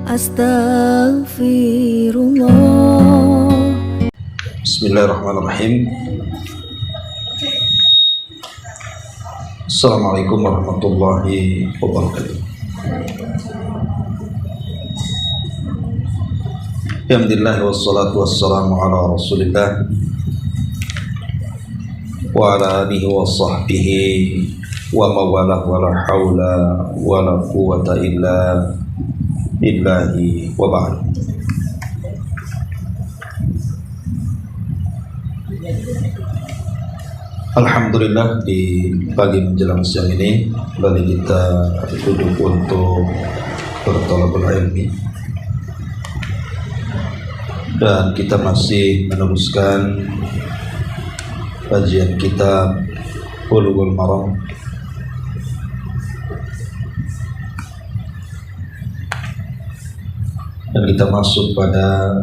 Astaghfirullah. Bismillahirrahmanirrahim. Assalamualaikum warahmatullahi wabarakatuh. Alhamdulillah wassalatu wassalamu ala rasulillah wa ala alihi wa sahbihi wa mawalah wa la hawla wa la quwwata illa billahi wa ba'd. Alhamdulillah, di pagi menjelang siang ini kembali kita duduk untuk berthalabul ilmi, dan kita masih meneruskan kajian kitab Bulughul Maram dan kita masuk pada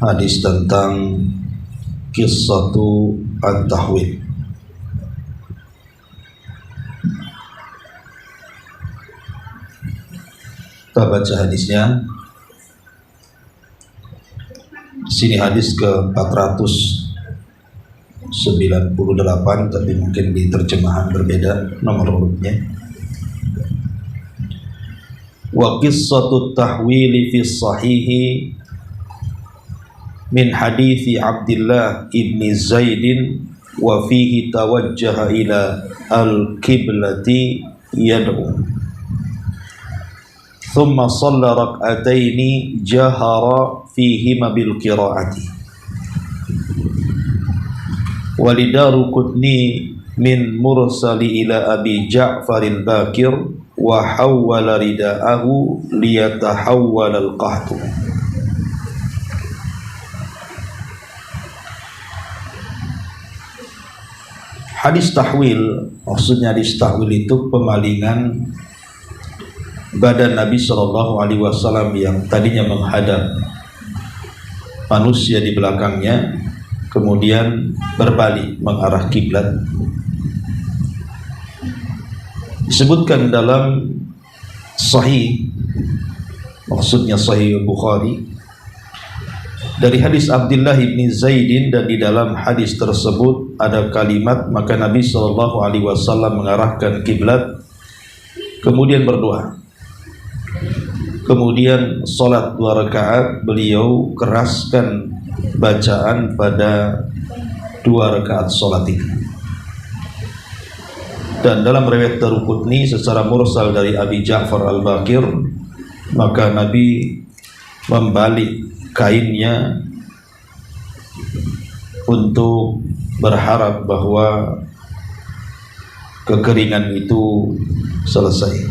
hadis tentang Qissatu At-Tahwil. Kita baca hadisnya. Di sini hadis ke-498, tapi mungkin di terjemahan berbeda nomor urutnya. Wa qissatu tahwili fi sahihi min hadithi Abdullah ibn Zaidin wa fihi tawajjaha ila al-qiblati yad'u thumma shalla rak'ataini jahara fihima bil qira'ati walidaru qutni min mursali ila abi Ja'far al-Bakir wa hawwala rida'ahu liyatahawwala al-qahtu. Hadis tahwil, maksudnya hadis tahwil itu pemalingan badan Nabi SAW yang tadinya menghadap manusia di belakangnya, kemudian berbalik mengarah kiblat. Disebutkan dalam Sahih, maksudnya Sahih Bukhari, dari hadis Abdullah bin Zaidin, dan di dalam hadis tersebut ada kalimat maka Nabi SAW mengarahkan kiblat, kemudian berdoa, kemudian sholat 2 rakaat, beliau keraskan bacaan pada 2 rakaat sholat itu. Dan dalam riwayat Daruqutni secara mursal dari Abi Ja'far al-Bakir, maka Nabi membalik kainnya untuk berharap bahwa kekeringan itu selesai.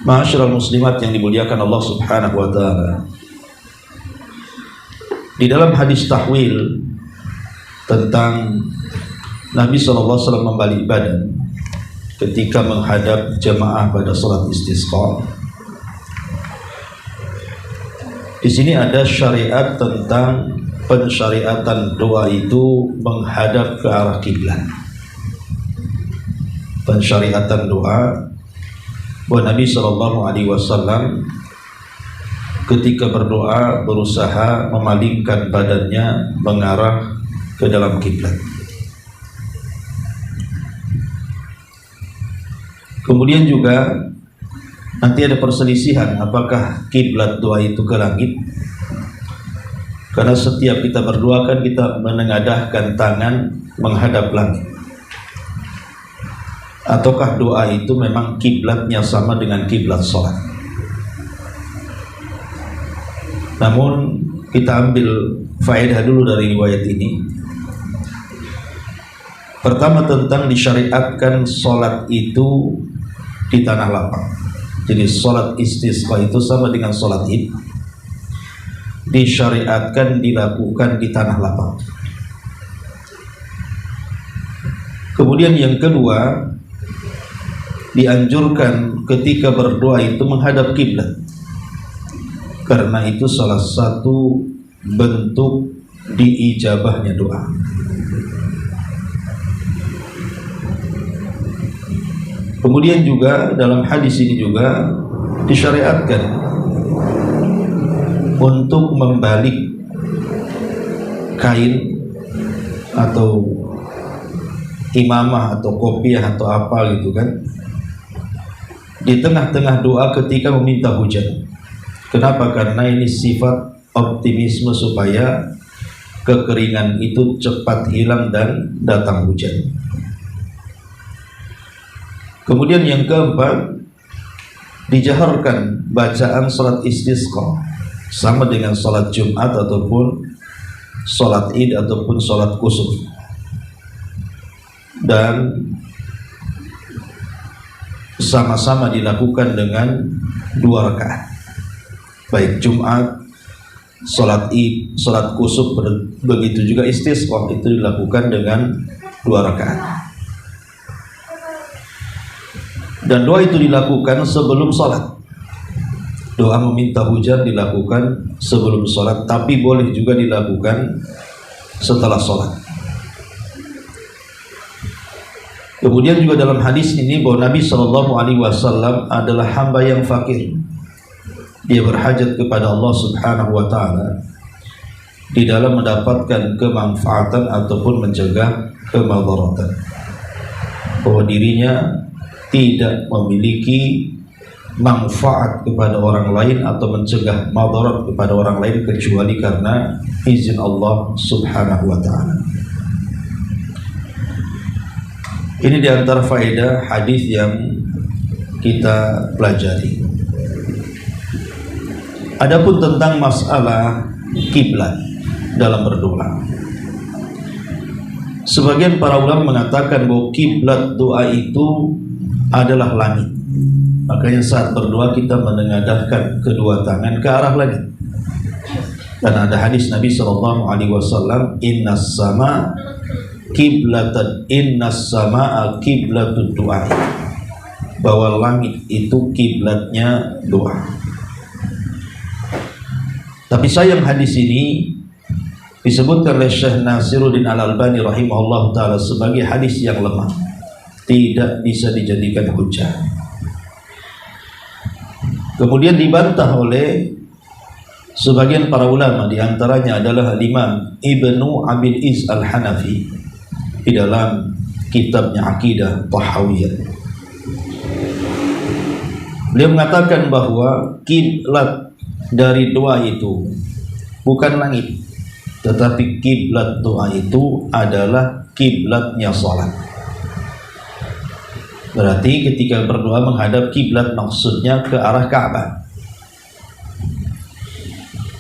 Ma'asyiral muslimat yang dimuliakan Allah Subhanahu wa taala, di dalam hadis tahwil tentang Nabi SAW membalik badan ketika menghadap jemaah pada salat istisqa, di sini ada syariat tentang pensyariatan doa itu menghadap ke arah kiblat. Pensyariatan doa bahwa Nabi SAW ketika berdoa berusaha memalingkan badannya mengarah ke dalam kiblat. Kemudian juga nanti ada perselisihan apakah kiblat doa itu ke langit, karena setiap kita berdoa kan kita menengadahkan tangan menghadap langit, ataukah doa itu memang kiblatnya sama dengan kiblat sholat. Namun kita ambil faedah dulu dari riwayat ini. Pertama, tentang disyariatkan sholat itu di tanah lapang. Jadi sholat istisqa itu sama dengan sholat id, disyariatkan dilakukan di tanah lapang. Kemudian yang kedua, dianjurkan ketika berdoa itu menghadap kiblat, karena itu salah satu bentuk diijabahnya doa. Kemudian juga dalam hadis ini juga disyariatkan untuk membalik kain atau imamah atau kopiah atau apa gitu kan di tengah-tengah doa ketika meminta hujan. Kenapa? Karena ini sifat optimisme supaya kekeringan itu cepat hilang dan datang hujan. Kemudian yang keempat, dijaharkan bacaan salat istisqa sama dengan salat Jumat ataupun salat Id ataupun salat kusuf, dan sama-sama dilakukan dengan 2 rakaat. Baik Jumat, salat Id, salat kusuf, begitu juga istisqa itu dilakukan dengan 2 rakaat. Dan doa itu dilakukan sebelum sholat. Doa meminta hujan dilakukan sebelum sholat, tapi boleh juga dilakukan setelah sholat. Kemudian juga dalam hadis ini bahwa Nabi SAW adalah hamba yang fakir. Dia berhajat kepada Allah Subhanahu wa Ta'ala di dalam mendapatkan kemanfaatan ataupun mencegah kemadharatan, bahwa dirinya tidak memiliki manfaat kepada orang lain atau mencegah madarat kepada orang lain kecuali karena izin Allah Subhanahu wa Ta'ala. Ini diantara faedah hadis yang kita pelajari. Adapun tentang masalah kiblat dalam berdoa, sebagian para ulama mengatakan bahwa kiblat doa itu adalah langit. Makanya saat berdoa kita menengadahkan kedua tangan ke arah langit. Dan ada hadis Nabi SAW, innas sama kiblatan, innas samaa kiblatud doa, bahwa langit itu kiblatnya doa. Tapi sayang hadis ini disebutkan oleh Syekh Nasiruddin Al-Albani rahimahullah ta'ala sebagai hadis yang lemah, tidak bisa dijadikan hujah. Kemudian dibantah oleh sebagian para ulama, diantaranya adalah Imam Ibnu Abil Iz Al-Hanafi di dalam kitabnya Aqidah Tahawiyah. Beliau mengatakan bahwa kiblat dari doa itu bukan langit, tetapi kiblat doa itu adalah kiblatnya salat. Berarti ketika berdoa menghadap kiblat maksudnya ke arah Ka'bah.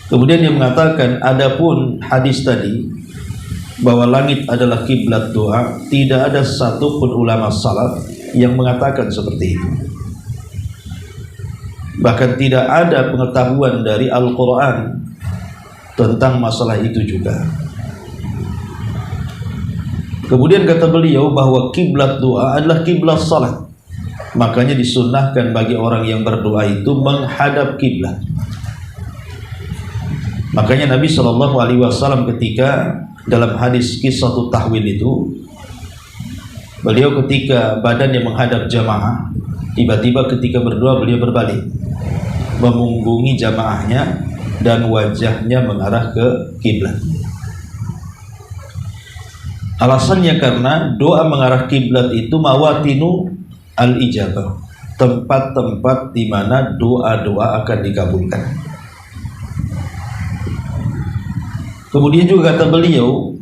Kemudian dia mengatakan, adapun hadis tadi bahwa langit adalah kiblat doa, tidak ada satupun ulama salaf yang mengatakan seperti itu. Bahkan tidak ada pengetahuan dari Al-Quran tentang masalah itu juga. Kemudian kata beliau bahwa kiblat doa adalah kiblat salat. Makanya disunnahkan bagi orang yang berdoa itu menghadap kiblat. Makanya Nabi SAW ketika dalam hadis kisah tahwil itu, beliau ketika badannya menghadap jamaah, tiba-tiba ketika berdoa beliau berbalik, memunggungi jamaahnya dan wajahnya mengarah ke kiblat. Alasannya karena doa mengarah kiblat itu mawatinu al-ijabah, tempat-tempat di mana doa-doa akan dikabulkan. Kemudian juga kata beliau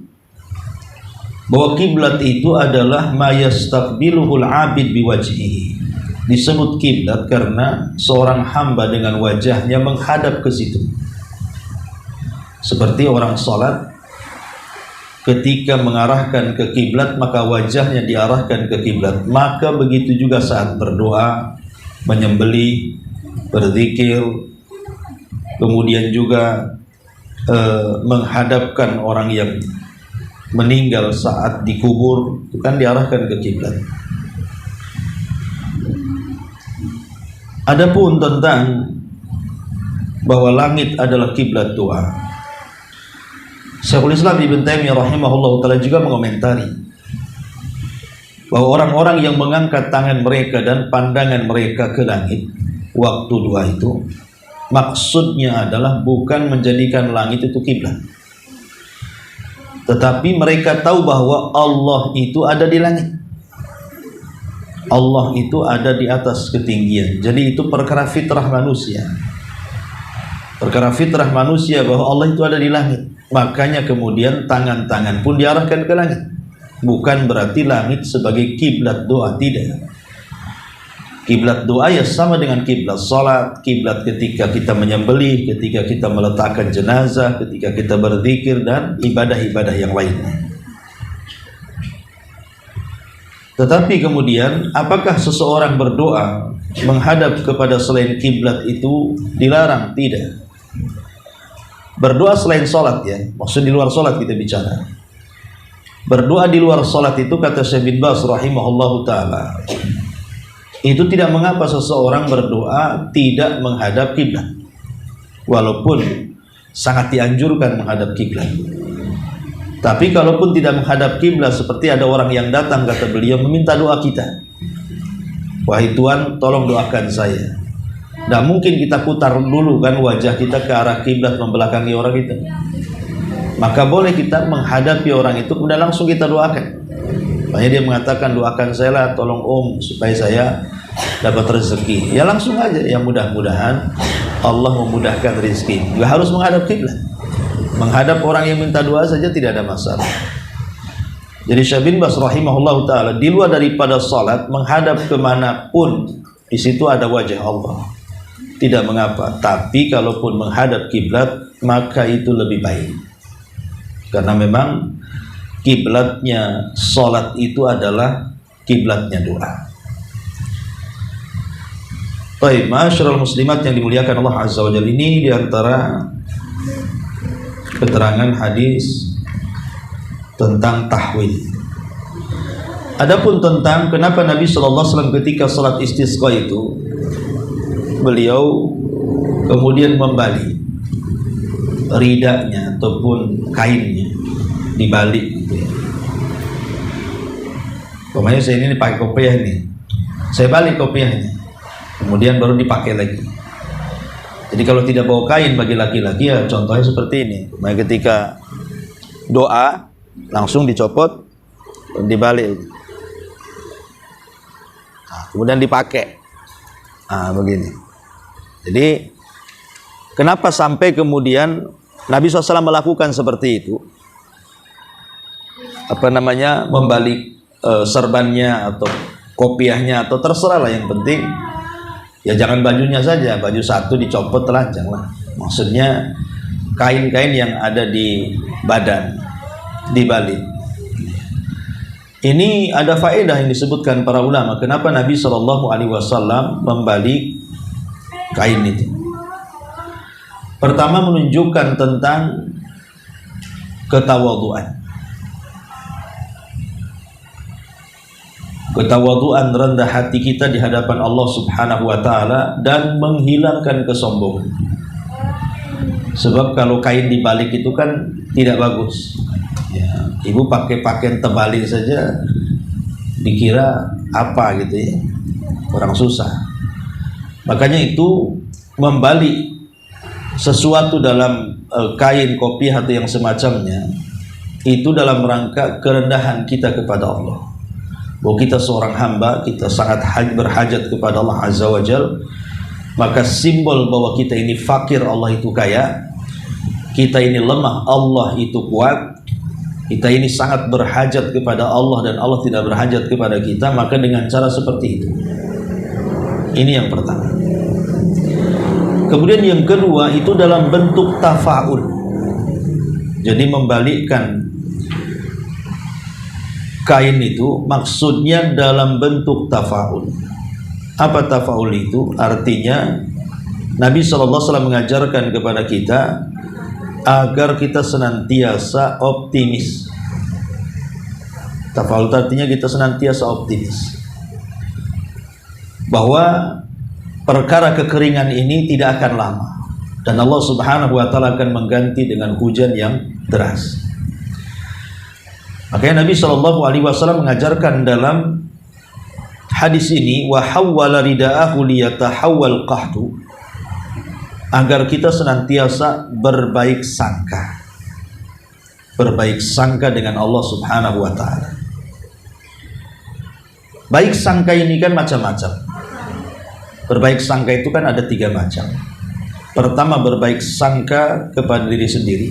bahwa kiblat itu adalah ma yastaqbiluhul abid biwajhihi. Disebut kiblat karena seorang hamba dengan wajahnya menghadap ke situ. Seperti orang sholat ketika mengarahkan ke kiblat, maka wajahnya diarahkan ke kiblat. Maka begitu juga saat berdoa, menyembelih, berzikir, kemudian juga menghadapkan orang yang meninggal saat dikubur, itu kan diarahkan ke kiblat. Adapun tentang bahwa langit adalah kiblat doa, Syekhul Islam Ibn Taimiyah rahimahullah ta'ala juga mengomentari bahwa orang-orang yang mengangkat tangan mereka dan pandangan mereka ke langit waktu doa itu, maksudnya adalah bukan menjadikan langit itu kiblat, tetapi mereka tahu bahwa Allah itu ada di langit, Allah itu ada di atas ketinggian. Jadi itu perkara fitrah manusia, perkara fitrah manusia bahwa Allah itu ada di langit. Makanya kemudian tangan-tangan pun diarahkan ke langit. Bukan berarti langit sebagai kiblat doa, tidak. Kiblat doa ya sama dengan kiblat salat, kiblat ketika kita menyembelih, ketika kita meletakkan jenazah, ketika kita berzikir dan ibadah-ibadah yang lainnya. Tetapi kemudian apakah seseorang berdoa menghadap kepada selain kiblat itu dilarang? Tidak. Berdoa selain salat ya, maksud di luar salat kita bicara. Berdoa di luar salat itu kata Syekh bin Baz rahimahullahu taala, itu tidak mengapa seseorang berdoa tidak menghadap kiblat, walaupun sangat dianjurkan menghadap kiblat. Tapi kalaupun tidak menghadap kiblat, seperti ada orang yang datang kata beliau meminta doa kita, wahai Tuhan tolong doakan saya. Tidak mungkin kita putar dulu kan wajah kita ke arah kiblat membelakangi orang itu. Maka boleh kita menghadapi orang itu kemudian langsung kita doakan. Makanya dia mengatakan doakan saya lah, tolong Om supaya saya dapat rezeki. Ya langsung aja, ya mudah-mudahan Allah memudahkan rezeki. Gak harus menghadap kiblat. Menghadap orang yang minta doa saja tidak ada masalah. Jadi Syekh bin Baz rahimahullah ta'ala, di luar daripada salat menghadap kemanapun, di situ ada wajah Allah, tidak mengapa. Tapi kalaupun menghadap kiblat maka itu lebih baik, karena memang kiblatnya salat itu adalah kiblatnya doa. Baik, ma'asyiral muslimat yang dimuliakan Allah Azza wa Jalla, ini diantara keterangan hadis tentang tahwil. Adapun tentang kenapa Nabi sallallahu alaihi wasallam ketika salat istisqa itu beliau kemudian membalik ridanya ataupun kainnya, dibalik gitu ya. Pokoknya saya ini pakai kopiah ini, saya balik kopiahnya, kemudian baru dipakai lagi. Jadi kalau tidak bawa kain bagi laki-laki ya contohnya seperti ini. Nah, ketika doa langsung dicopot, dibalik, nah, kemudian dipakai. Nah, begini. Jadi kenapa sampai kemudian Nabi SAW melakukan seperti itu? Membalik serbannya atau kopiahnya atau terserah lah, yang penting ya jangan bajunya saja, baju satu dicopot telanjang lah. Maksudnya kain-kain yang ada di badan dibalik. Ini ada faedah yang disebutkan para ulama. Kenapa Nabi SAW membalik kain itu? Pertama, menunjukkan tentang ketawaduan. Ketawaduan, rendah hati kita di hadapan Allah Subhanahu wa taala, dan menghilangkan kesombongan. Sebab kalau kain dibalik itu kan tidak bagus. Ya, ibu pakai pakaian terbalik saja dikira apa gitu ya, orang susah. Makanya itu membalik sesuatu dalam kain, kopiah atau yang semacamnya, itu dalam rangka kerendahan kita kepada Allah, bahwa kita seorang hamba, kita sangat berhajat kepada Allah Azza wa Jal. Maka simbol bahwa kita ini fakir, Allah itu kaya, kita ini lemah, Allah itu kuat, kita ini sangat berhajat kepada Allah dan Allah tidak berhajat kepada kita. Maka dengan cara seperti itu, ini yang pertama. Kemudian yang kedua itu dalam bentuk tafaul. Jadi membalikkan kain itu maksudnya dalam bentuk tafaul. Apa tafaul itu? Artinya Nabi SAW mengajarkan kepada kita agar kita senantiasa optimis. Tafaul artinya kita senantiasa optimis bahwa perkara kekeringan ini tidak akan lama, dan Allah Subhanahu wa taala akan mengganti dengan hujan yang deras. Makanya Nabi SAW mengajarkan dalam hadis ini, wa hawwala ridaahu liyatahawwal qahtu, agar kita senantiasa berbaik sangka. Berbaik sangka dengan Allah Subhanahu wa taala. Baik sangka ini kan macam-macam. Berbaik sangka itu kan ada 3 macam. Pertama, berbaik sangka kepada diri sendiri.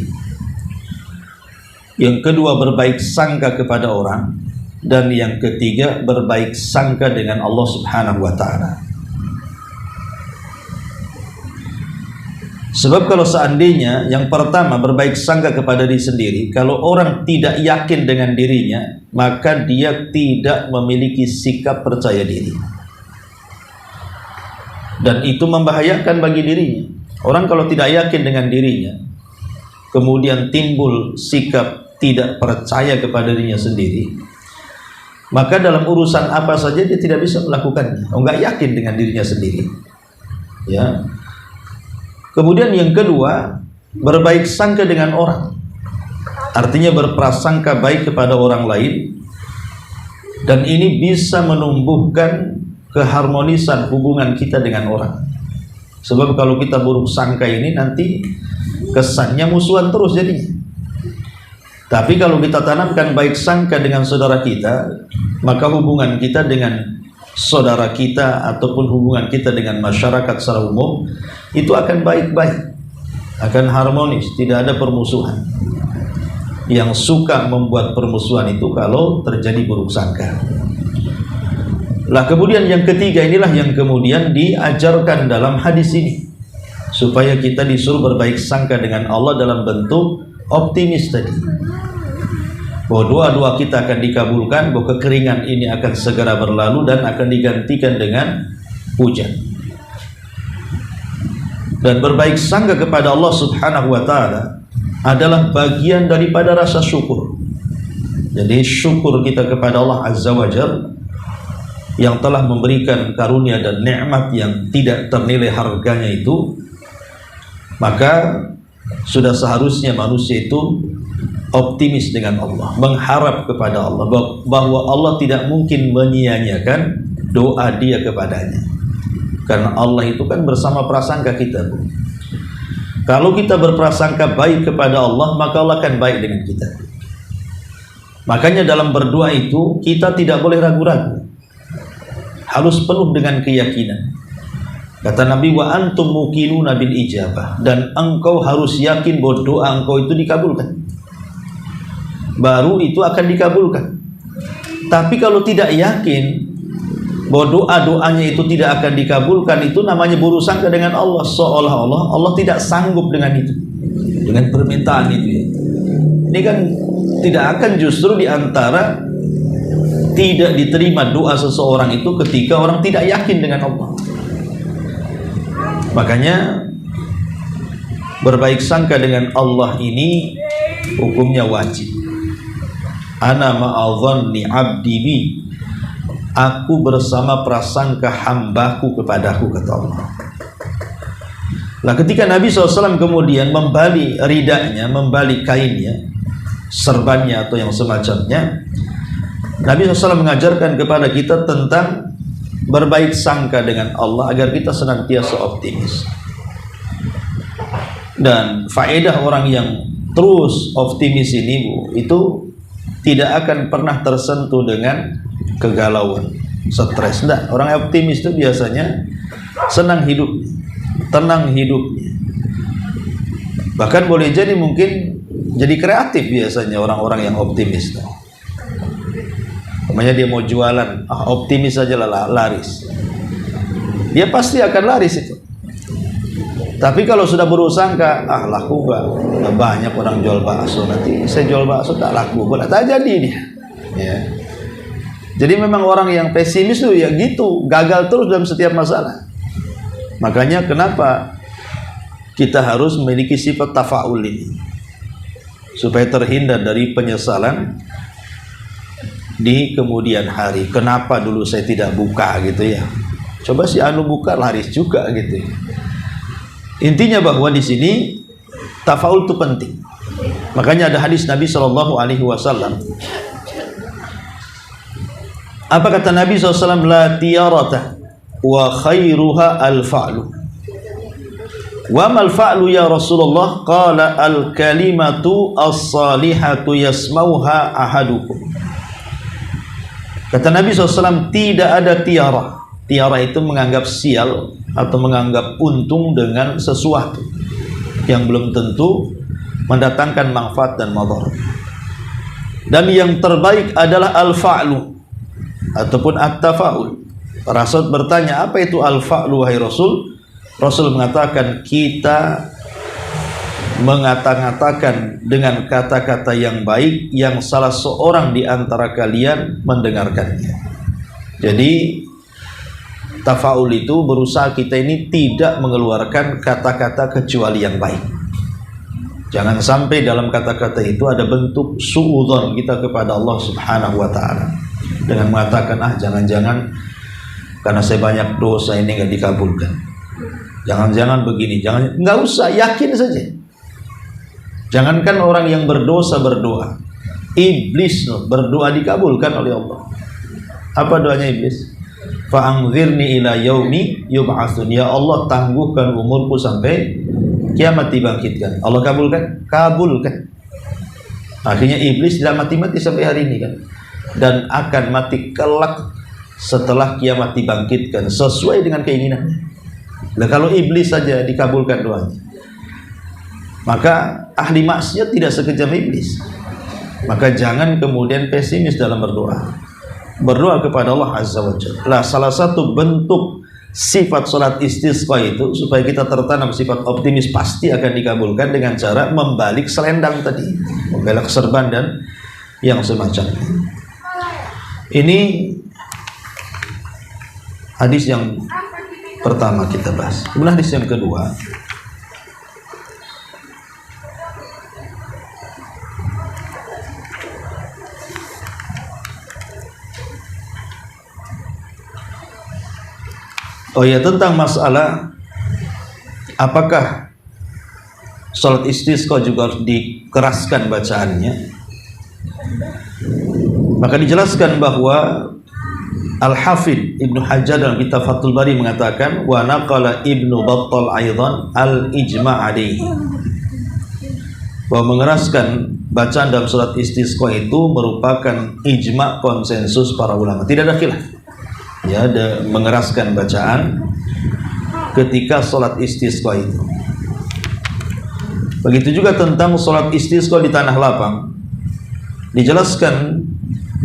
Yang kedua, berbaik sangka kepada orang. Dan yang ketiga, berbaik sangka dengan Allah Subhanahu wa taala. Sebab kalau seandainya yang pertama berbaik sangka kepada diri sendiri, kalau orang tidak yakin dengan dirinya, maka dia tidak memiliki sikap percaya diri. Dan itu membahayakan bagi dirinya. Orang kalau tidak yakin dengan dirinya, kemudian timbul sikap tidak percaya kepada dirinya sendiri, maka dalam urusan apa saja dia tidak bisa melakukannya. Enggak yakin dengan dirinya sendiri. Ya. Kemudian yang kedua, berbaik sangka dengan orang. Artinya berprasangka baik kepada orang lain. Dan ini bisa menumbuhkan keharmonisan hubungan kita dengan orang. Sebab kalau kita buruk sangka ini nanti kesannya musuhan terus jadinya. Tapi kalau kita tanamkan baik sangka dengan saudara kita, maka hubungan kita dengan saudara kita ataupun hubungan kita dengan masyarakat secara umum itu akan baik-baik, akan harmonis, tidak ada permusuhan. Yang suka membuat permusuhan itu kalau terjadi buruk sangka. Lah kemudian yang ketiga inilah yang kemudian diajarkan dalam hadis ini, supaya kita disuruh berbaik sangka dengan Allah dalam bentuk optimis tadi, bahwa doa-doa kita akan dikabulkan, bahwa kekeringan ini akan segera berlalu dan akan digantikan dengan hujan. Dan berbaik sangka kepada Allah Subhanahu wa taala adalah bagian daripada rasa syukur. Jadi syukur kita kepada Allah Azza wa Jalla yang telah memberikan karunia dan nikmat yang tidak ternilai harganya itu, maka sudah seharusnya manusia itu optimis dengan Allah, mengharap kepada Allah bahwa Allah tidak mungkin menyia-nyiakan doa dia kepadanya, karena Allah itu kan bersama prasangka kita. Kalau kita berprasangka baik kepada Allah, maka Allah akan baik dengan kita. Makanya dalam berdoa itu kita tidak boleh ragu-ragu, harus penuh dengan keyakinan. Kata Nabi, wa antum muqinuna bil ijabah, dan engkau harus yakin bahwa doa engkau itu dikabulkan, baru itu akan dikabulkan. Tapi kalau tidak yakin bahwa doa-doanya itu tidak akan dikabulkan, itu namanya buruk sangka dengan Allah, seolah-olah Allah tidak sanggup dengan itu, dengan permintaan itu ya. Ini kan tidak akan, justru diantara tidak diterima doa seseorang itu ketika orang tidak yakin dengan Allah. Makanya berbaik sangka dengan Allah ini hukumnya wajib. Ana ma'adhanni abdi bi, aku bersama prasangka hambaku kepadaku, kata Allah. Nah ketika Nabi SAW kemudian membalik ridanya, membalik kainnya, serbannya atau yang semacamnya, Nabi SAW mengajarkan kepada kita tentang berbaik sangka dengan Allah agar kita senantiasa optimis. Dan faedah orang yang terus optimis ini, Bu, itu tidak akan pernah tersentuh dengan kegalauan, stres. Nah, orang optimis itu biasanya senang hidup, tenang hidupnya. Bahkan boleh jadi mungkin jadi kreatif biasanya orang-orang yang optimis. Namanya dia mau jualan, optimis saja lah, laris. Dia pasti akan laris itu. Tapi kalau sudah berusaha, laku enggak, banyak orang jual bakso, nanti saya jual bakso tak laku, tak jadi dia. Ya. Jadi memang orang yang pesimis tuh ya gitu, gagal terus dalam setiap masalah. Makanya kenapa kita harus memiliki sifat tafa'ul ini, supaya terhindar dari penyesalan di kemudian hari. Kenapa dulu saya tidak buka gitu ya? Coba si anu buka laris juga gitu. Intinya bahwa di sini tafaul itu penting. Makanya ada hadis Nabi SAW Apa kata Nabi SAW? La tiyarata wa khairuha al-fa'lu. Wa mal fa'lu ya Rasulullah? Qala al-kalimatu as-salihatu yasmauha ahadukum. Kata Nabi SAW, tidak ada tiara. Tiara itu menganggap sial atau menganggap untung dengan sesuatu yang belum tentu mendatangkan manfaat dan madharat. Dan yang terbaik adalah al-fa'lu ataupun at-tafa'ul. Para sahabat bertanya, apa itu al-fa'lu wahai Rasul? Rasul mengatakan, kita mengatakan dengan kata-kata yang baik yang salah seorang di antara kalian mendengarkannya. Jadi tafaul itu berusaha kita ini tidak mengeluarkan kata-kata kecuali yang baik. Jangan sampai dalam kata-kata itu ada bentuk suudzon kita kepada Allah Subhanahu wa taala dengan mengatakan, jangan-jangan karena saya banyak dosa ini nggak dikabulkan. Jangan-jangan begini, nggak usah, yakin saja. Jangankan orang yang berdosa berdoa, iblis berdoa dikabulkan oleh Allah. Apa doanya iblis? Fa'anzirni ila yaumi yub'atsun. Ya Allah, tangguhkan umurku sampai kiamat dibangkitkan. Allah kabulkan? Kabulkan. Akhirnya iblis tidak mati-mati sampai hari ini kan, dan akan mati kelak setelah kiamat dibangkitkan sesuai dengan keinginannya. Nah, kalau iblis saja dikabulkan doanya, maka ahli maksiat tidak sekejam iblis. Maka jangan kemudian pesimis dalam berdoa. Berdoa kepada Allah Azza wa Jalla. Salah satu bentuk sifat salat istisqa itu supaya kita tertanam sifat optimis pasti akan dikabulkan dengan cara membalik selendang tadi, membelok serban dan yang semacamnya. Ini hadis yang pertama kita bahas. Kemudian hadis yang kedua, tentang masalah apakah salat istisqa juga harus dikeraskan bacaannya. Maka dijelaskan bahwa Al-Hafidh Ibnu Hajar dalam kitab Fathul Bari mengatakan, wa naqala Ibnu Battal aidan al-ijma' alaihi, bahwa mengeraskan bacaan dalam salat istisqa itu merupakan ijma' konsensus para ulama, tidak ada khilaf. Ya, ada mengeraskan bacaan ketika salat istisqa itu. Begitu juga tentang salat istisqa di tanah lapang, dijelaskan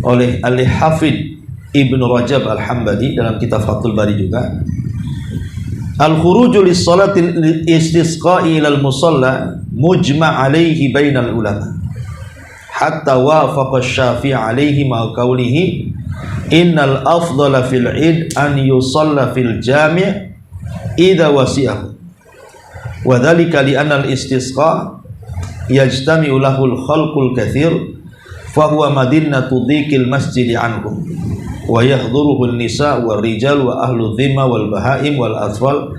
oleh Al-Hafidh Ibnu Rajab Al-Hambali dalam kitab Fathul Bari juga, al-khuruju lis-salatil istisqa'i ilal musalla mujma' alaihi bainal ulama hatta wafaqa Syafi'i alaihi ma qawlihi innal afdala fil id an yusalla fil jami' idza wasi'ahu wa dhalika li anna al-istisqa yajtami'u lahul khalqul katsir fa huwa madinatu dhikil masjidi anhum wa yahduruhu an-nisa wa rijal wa ahlu dhimma wal bahaim wal atfal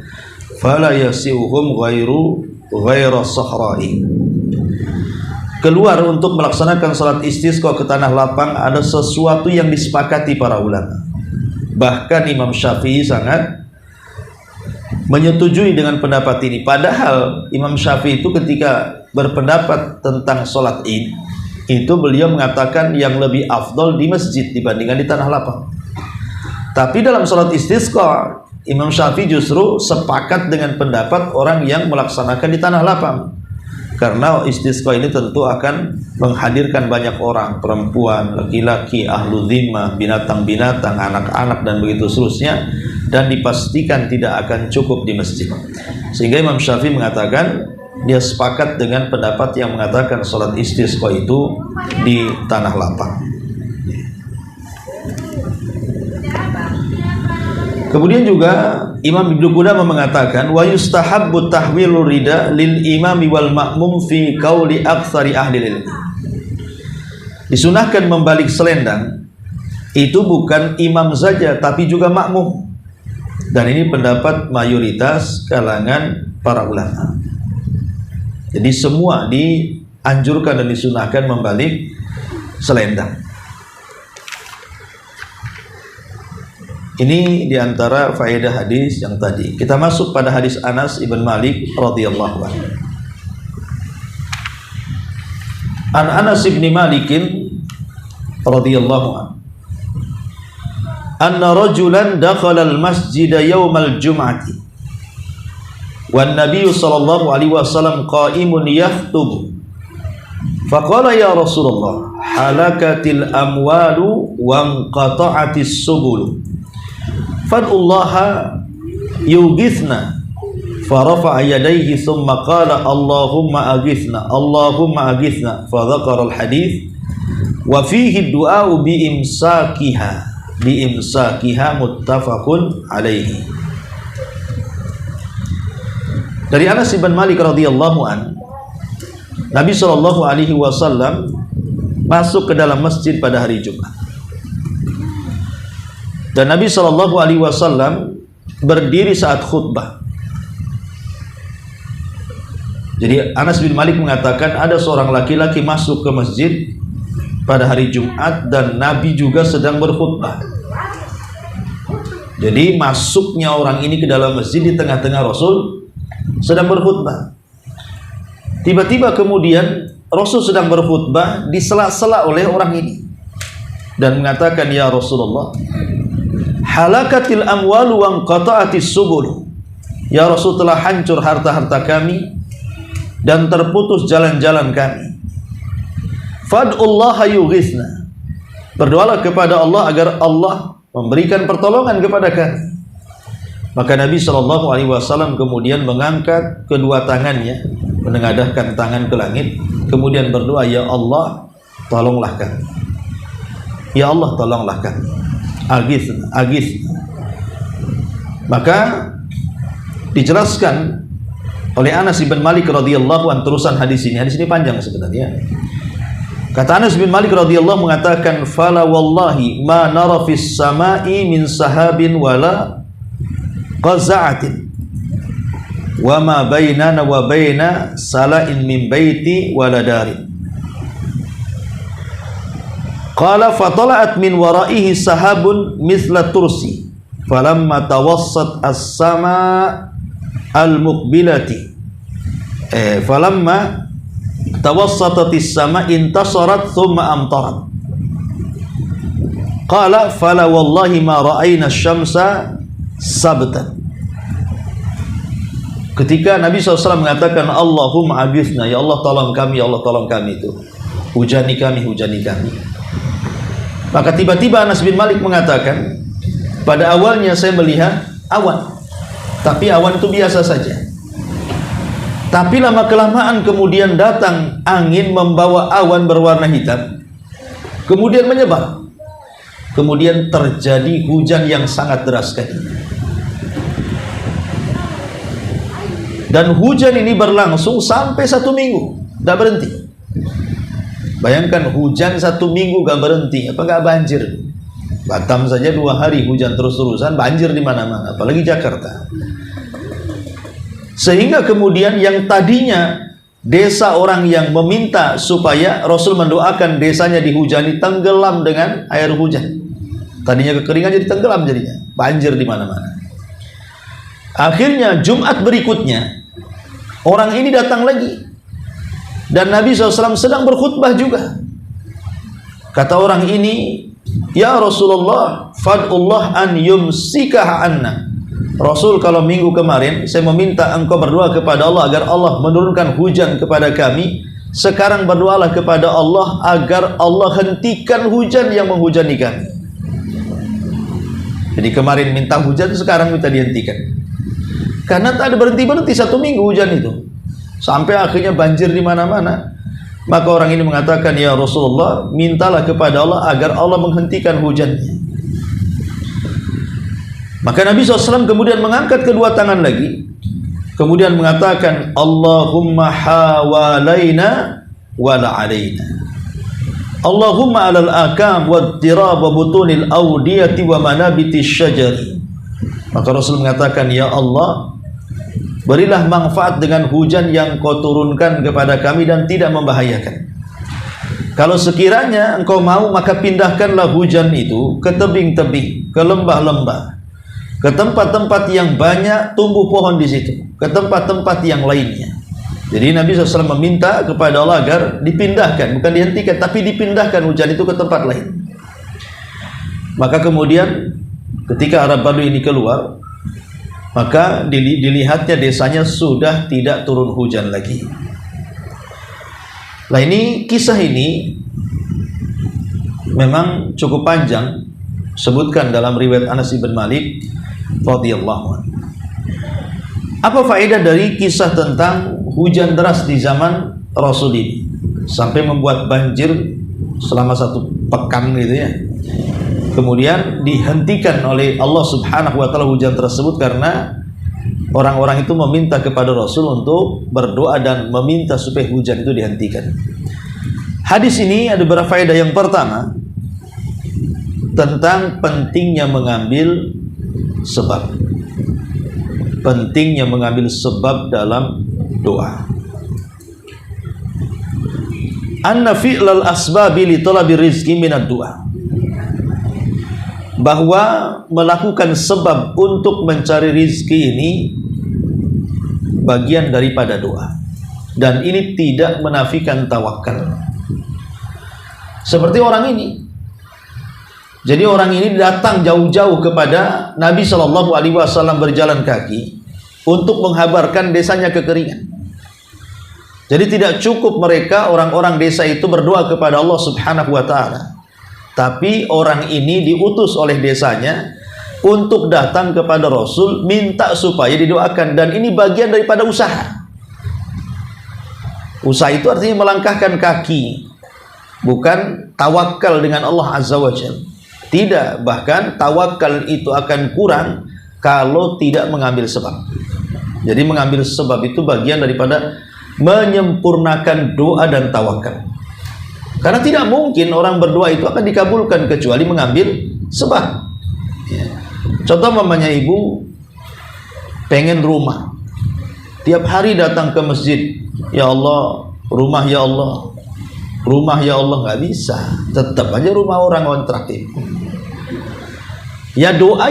fala yasi'uhum ghairu sahra'i. Keluar untuk melaksanakan salat istisqa ke tanah lapang ada sesuatu yang disepakati para ulama. Bahkan Imam Syafi'i sangat menyetujui dengan pendapat ini. Padahal Imam Syafi'i itu ketika berpendapat tentang salat Id itu beliau mengatakan yang lebih afdol di masjid dibandingkan di tanah lapang. Tapi dalam salat istisqa Imam Syafi'i justru sepakat dengan pendapat orang yang melaksanakan di tanah lapang, karena istisqa ini tentu akan menghadirkan banyak orang, perempuan, laki-laki, ahlu dhimma, binatang-binatang, anak-anak dan begitu seterusnya, dan dipastikan tidak akan cukup di masjid. Sehingga Imam Syafi'i mengatakan dia sepakat dengan pendapat yang mengatakan salat istisqa itu di tanah lapang. Kemudian juga Imam Ibnu Qudamah mengatakan wa yustahabbu tahwilur rida lil imami wal ma'mum fi qauli aktsari ahli ilmi. Disunahkan membalik selendang itu bukan imam saja tapi juga makmum. Dan ini pendapat mayoritas kalangan para ulama. Jadi semua dianjurkan dan disunahkan membalik selendang. Ini diantara faedah hadis yang tadi. Kita masuk pada hadis Anas ibn Malik radhiyallahu anhu. An Anas ibn Malik radhiyallahu anhu, anna rajulan dakhala al-masjid yawm al-jum'ati wan nabiy sallallahu alaihi wasallam qa'imun yakhtub. Faqala ya Rasulullah, halakatil amwalu wa inqata'atis subul. Fad'ullaha yughithna. Farafa'a yadayhi thumma qala Allahumma aghithna, Allahumma aghithna. Fadhakara al-hadith wa fihi ad-du'a'u biimsakiha muttafaqun alaihi. Dari Anas bin Malik radhiyallahu an, Nabi sallallahu alaihi wasallam masuk ke dalam masjid pada hari Jumat. Dan Nabi sallallahu alaihi wasallam berdiri saat khutbah. Jadi Anas bin Malik mengatakan ada seorang laki-laki masuk ke masjid pada hari Jumat dan Nabi juga sedang berkhutbah. Jadi masuknya orang ini ke dalam masjid di tengah-tengah Rasul sedang berkhutbah. Tiba-tiba kemudian Rasul sedang berkhutbah disela-sela oleh orang ini dan mengatakan, ya Rasulullah, halakatil amwalu wa inqata'atis subul. Ya Rasul, telah hancur harta-harta kami dan terputus jalan-jalan kami. Fad'ullaha yughithna. Berdoalah kepada Allah agar Allah memberikan pertolongan kepada kami. Maka Nabi SAW kemudian mengangkat kedua tangannya, menengadahkan tangan ke langit, kemudian berdoa, ya Allah, tolonglah kami. Ya Allah, tolonglah kami. Aghithna, aghithna. Maka dijelaskan oleh Anas bin Malik radhiyallahu an terusan hadis ini. Hadis ini panjang sebenarnya. Kata Anas bin Malik radhiyallahu mengatakan, fala wallahi ma nara fis samai min sahabin wala qaza'atin wa ma bainana wa baina sala'in min baiti wala darin. Qala fatala'at min wara'ihi sahabun mithla tursi falamma tawassat as-sama' al-muqbilati falamma tawassatatis sama intasarat thumma amtarat. Qala fala wallahi ma ra'ayna asy-syamsa sabtan. Ketika Nabi SAW mengatakan Allahumma aghithna, ya Allah tolong kami, ya Allah tolong kami, itu hujani kami, hujani kami. Maka tiba-tiba Anas bin Malik mengatakan, pada awalnya saya melihat awan, tapi awan itu biasa saja. Tapi lama-kelamaan kemudian datang angin membawa awan berwarna hitam, kemudian menyebar. Kemudian terjadi hujan yang sangat deras sekali. Dan hujan ini berlangsung sampai 1 minggu, tidak berhenti. Bayangkan hujan 1 minggu gak berhenti, apa gak banjir? Batam saja 2 hari hujan terus-terusan, banjir di mana-mana, apalagi Jakarta. Sehingga kemudian yang tadinya desa orang yang meminta supaya Rasul mendoakan desanya dihujani tenggelam dengan air hujan. Tadinya kekeringan jadi tenggelam jadinya, banjir di mana-mana. Akhirnya Jumat berikutnya orang ini datang lagi dan Nabi SAW sedang berkhutbah juga. Kata orang ini, ya Rasulullah, fad'ullah an yumsikaha anna. Rasul, kalau minggu kemarin saya meminta engkau berdoa kepada Allah agar Allah menurunkan hujan kepada kami. Sekarang berdoalah kepada Allah agar Allah hentikan hujan yang menghujani kami. Jadi kemarin minta hujan, sekarang minta dihentikan. Karena tak ada berhenti-berhenti 1 minggu hujan itu. Sampai akhirnya banjir di mana-mana. Maka orang ini mengatakan, ya Rasulullah, mintalah kepada Allah agar Allah menghentikan hujannya. Maka Nabi SAW kemudian mengangkat kedua tangan lagi, kemudian mengatakan, Allahumma hawalaina wa la alaina. Allahumma alal akam wa tirab wa butunil awdiyati wa manabiti syajari. Maka Rasul mengatakan, ya Allah, berilah manfaat dengan hujan yang kau turunkan kepada kami dan tidak membahayakan. Kalau sekiranya engkau mau, maka pindahkanlah hujan itu ke tebing-tebing, ke lembah-lembah, ke tempat-tempat yang banyak tumbuh pohon di situ, ke tempat-tempat yang lainnya. Jadi Nabi SAW meminta kepada Allah agar dipindahkan, bukan dihentikan, tapi dipindahkan hujan itu ke tempat lain. Maka kemudian ketika Arab Badu ini keluar, maka dilihatnya desanya sudah tidak turun hujan lagi. Nah, ini kisah ini memang cukup panjang, sebutkan dalam riwayat Anas bin Malik radhiyallahu anhu. Apa faedah dari kisah tentang hujan deras di zaman Rasul ini sampai membuat banjir selama 1 pekan gitu ya? Kemudian dihentikan oleh Allah Subhanahu wa taala hujan tersebut karena orang-orang itu meminta kepada Rasul untuk berdoa dan meminta supaya hujan itu dihentikan. Hadis ini ada beberapa faedah. Yang pertama, tentang pentingnya mengambil sebab. Pentingnya mengambil sebab dalam doa. Anna fi'lal asbabi li talabi rizqi minad doa. Bahwa melakukan sebab untuk mencari rizki ini bagian daripada doa, dan ini tidak menafikan tawakal. Seperti orang ini. Jadi orang ini datang jauh-jauh kepada Nabi SAW berjalan kaki untuk menghabarkan desanya kekeringan. Jadi tidak cukup mereka orang-orang desa itu berdoa kepada Allah Subhanahu wa taala, tapi orang ini diutus oleh desanya untuk datang kepada Rasul minta supaya didoakan, dan ini bagian daripada usaha. Usaha itu artinya melangkahkan kaki, bukan tawakal dengan Allah Azza wa Jalla. Tidak, bahkan tawakal itu akan kurang kalau tidak mengambil sebab. Jadi mengambil sebab itu bagian daripada menyempurnakan doa dan tawakal. Karena tidak mungkin orang berdoa itu akan dikabulkan kecuali mengambil sebab. Ya. Contoh mamanya ibu pengen rumah, tiap hari datang ke masjid, ya Allah, rumah ya Allah, rumah ya Allah, nggak bisa. Tetap aja rumah orang kontrak itu. Ya doa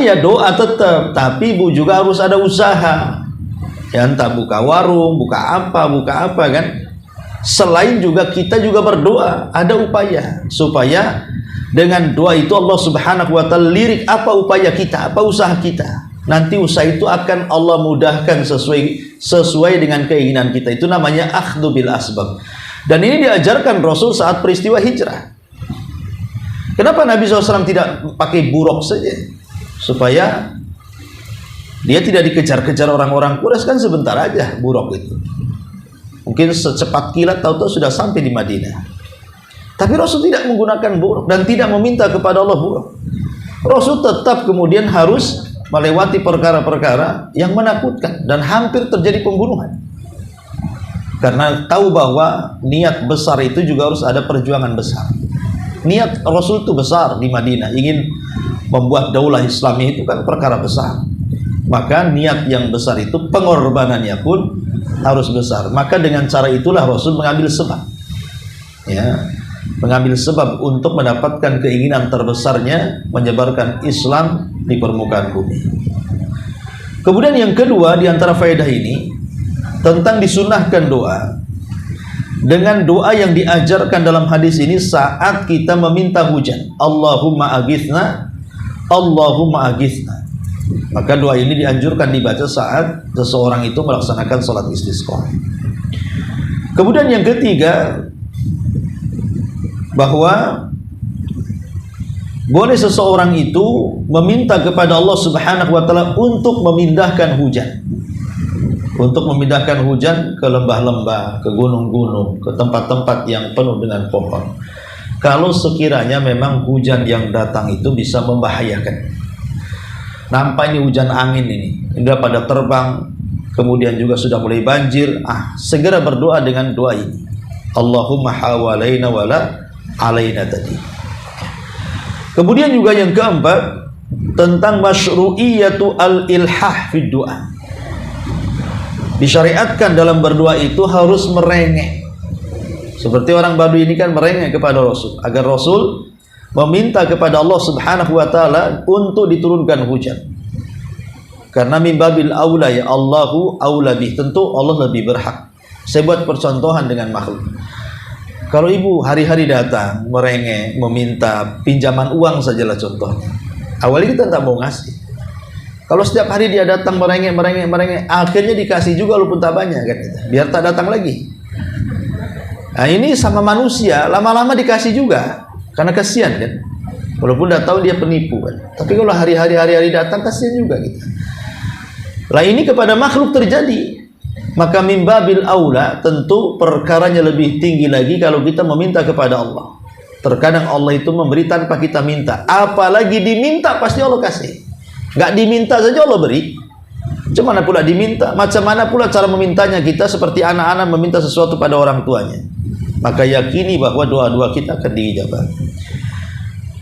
tetap, tapi ibu juga harus ada usaha. Ya entah buka warung, buka apa kan. Selain juga kita juga berdoa, ada upaya supaya dengan doa itu Allah Subhanahu wa taala lirik apa upaya kita, apa usaha kita. Nanti usaha itu akan Allah mudahkan sesuai dengan keinginan kita. Itu namanya akhdhu bil asbab. Dan ini diajarkan Rasul saat peristiwa hijrah. Kenapa Nabi SAW tidak pakai buruk saja? Supaya dia tidak dikejar-kejar orang-orang Quraisy, kan sebentar aja buruk itu. Mungkin secepat kilat tahu-tahu sudah sampai di Madinah. Tapi Rasul tidak menggunakan buruk dan tidak meminta kepada Allah buruk. Rasul tetap kemudian harus melewati perkara-perkara yang menakutkan dan hampir terjadi pembunuhan. Karena tahu bahwa niat besar itu juga harus ada perjuangan besar. Niat Rasul itu besar di Madinah, ingin membuat daulah Islamiyah itu kan perkara besar. Maka niat yang besar itu pengorbanannya pun harus besar. Maka dengan cara itulah Rasul mengambil sebab. Ya, mengambil sebab untuk mendapatkan keinginan terbesarnya menyebarkan Islam di permukaan bumi. Kemudian yang kedua di antara faedah ini tentang disunahkan doa. Dengan doa yang diajarkan dalam hadis ini saat kita meminta hujan, Allahumma aghithna, Allahumma aghithna. Maka doa ini dianjurkan dibaca saat seseorang itu melaksanakan salat istisqa. Kemudian yang ketiga, bahwa boleh seseorang itu meminta kepada Allah Subhanahu wa taala untuk memindahkan hujan. Untuk memindahkan hujan ke lembah-lembah, ke gunung-gunung, ke tempat-tempat yang penuh dengan pohon. Kalau sekiranya memang hujan yang datang itu bisa membahayakan. Nampak ini hujan angin ini, sudah pada terbang, kemudian juga sudah mulai banjir. Segera berdoa dengan doa ini. Allahumma hawalaina wala alaina tadi. Kemudian juga yang keempat tentang masyru'iyatu al-ilhah fi du'a. Disyariatkan dalam berdoa itu harus merengek Seperti orang Badui ini kan merengek kepada Rasul agar Rasul meminta kepada Allah Subhanahu wa taala untuk diturunkan hujan. Karena min babil aula, ya Allahu aula bih, tentu Allah lebih berhak. Saya buat percontohan dengan makhluk. Kalau ibu hari-hari datang merengek meminta pinjaman uang sajalah contohnya. Awalnya kita tak mau ngasih. Kalau setiap hari dia datang merengek, akhirnya dikasih juga walaupun tak banyak kan, biar tak datang lagi. Nah ini sama manusia, lama-lama dikasih juga, karena kasihan kan, walaupun dah tahu dia penipu kan. Tapi kalau hari-hari datang, kasihan juga kita. Lah ini kepada makhluk terjadi, maka min babil aula tentu perkaranya lebih tinggi lagi kalau kita meminta kepada Allah. Terkadang Allah itu memberi tanpa kita minta, apalagi diminta pasti Allah kasih. Nggak diminta saja Allah beri. Macam mana pula diminta? Macam mana pula cara memintanya kita? Seperti anak-anak meminta sesuatu pada orang tuanya. Maka yakini bahwa doa-doa kita akan diijabah.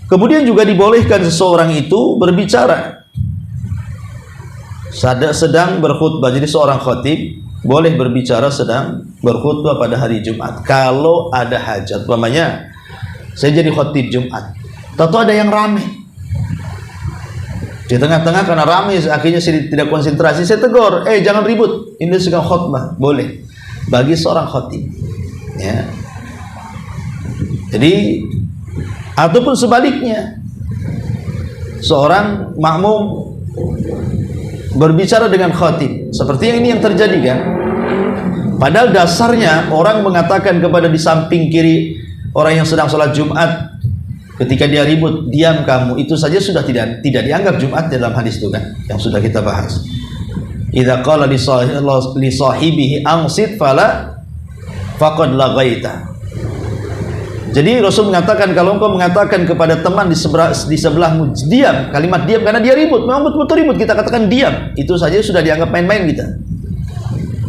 Kemudian juga dibolehkan seseorang itu berbicara. Sedang berkhutbah, jadi seorang khatib boleh berbicara sedang berkhutbah pada hari Jumat. Kalau ada hajat, umpamanya saya jadi khatib Jumat, tentu ada yang ramai. Di tengah-tengah karena ramai, akhirnya saya tidak konsentrasi, saya tegur, jangan ribut, ini sedang khutbah. Boleh bagi seorang khatib, ya. Jadi ataupun sebaliknya, seorang makmum berbicara dengan khatib, seperti yang ini yang terjadi kan. Padahal dasarnya orang mengatakan kepada di samping kiri orang yang sedang sholat Jumat, ketika dia ribut, diam kamu, itu saja sudah tidak dianggap Jumat dalam hadis itu kan, yang sudah kita bahas. Idza qala li sahibihi ansit fala faqad laghaita. Jadi Rasul mengatakan, kalau engkau mengatakan kepada teman di sebelahmu diam, kalimat diam karena dia ribut, memang betul-betul ribut, kita katakan diam, itu saja sudah dianggap main-main kita.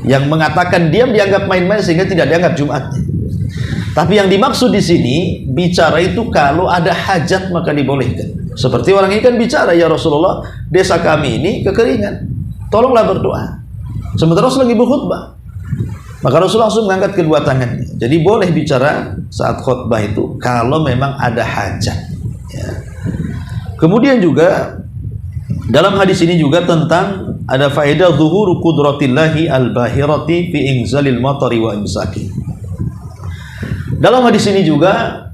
Yang mengatakan diam dianggap main-main sehingga tidak dianggap Jumatnya. Tapi yang dimaksud di sini bicara itu kalau ada hajat maka dibolehkan. Seperti orang ini kan bicara, ya Rasulullah, desa kami ini kekeringan, tolonglah berdoa. Sementara Rasul lagi berkhutbah. Maka Rasul langsung mengangkat kedua tangannya. Jadi boleh bicara saat khutbah itu kalau memang ada hajat. Ya. Kemudian juga dalam hadis ini juga tentang ada faedah zuhuru qudratillahi al-bahirati fi inzalil matari wa imsaki. Dalam hadis ini juga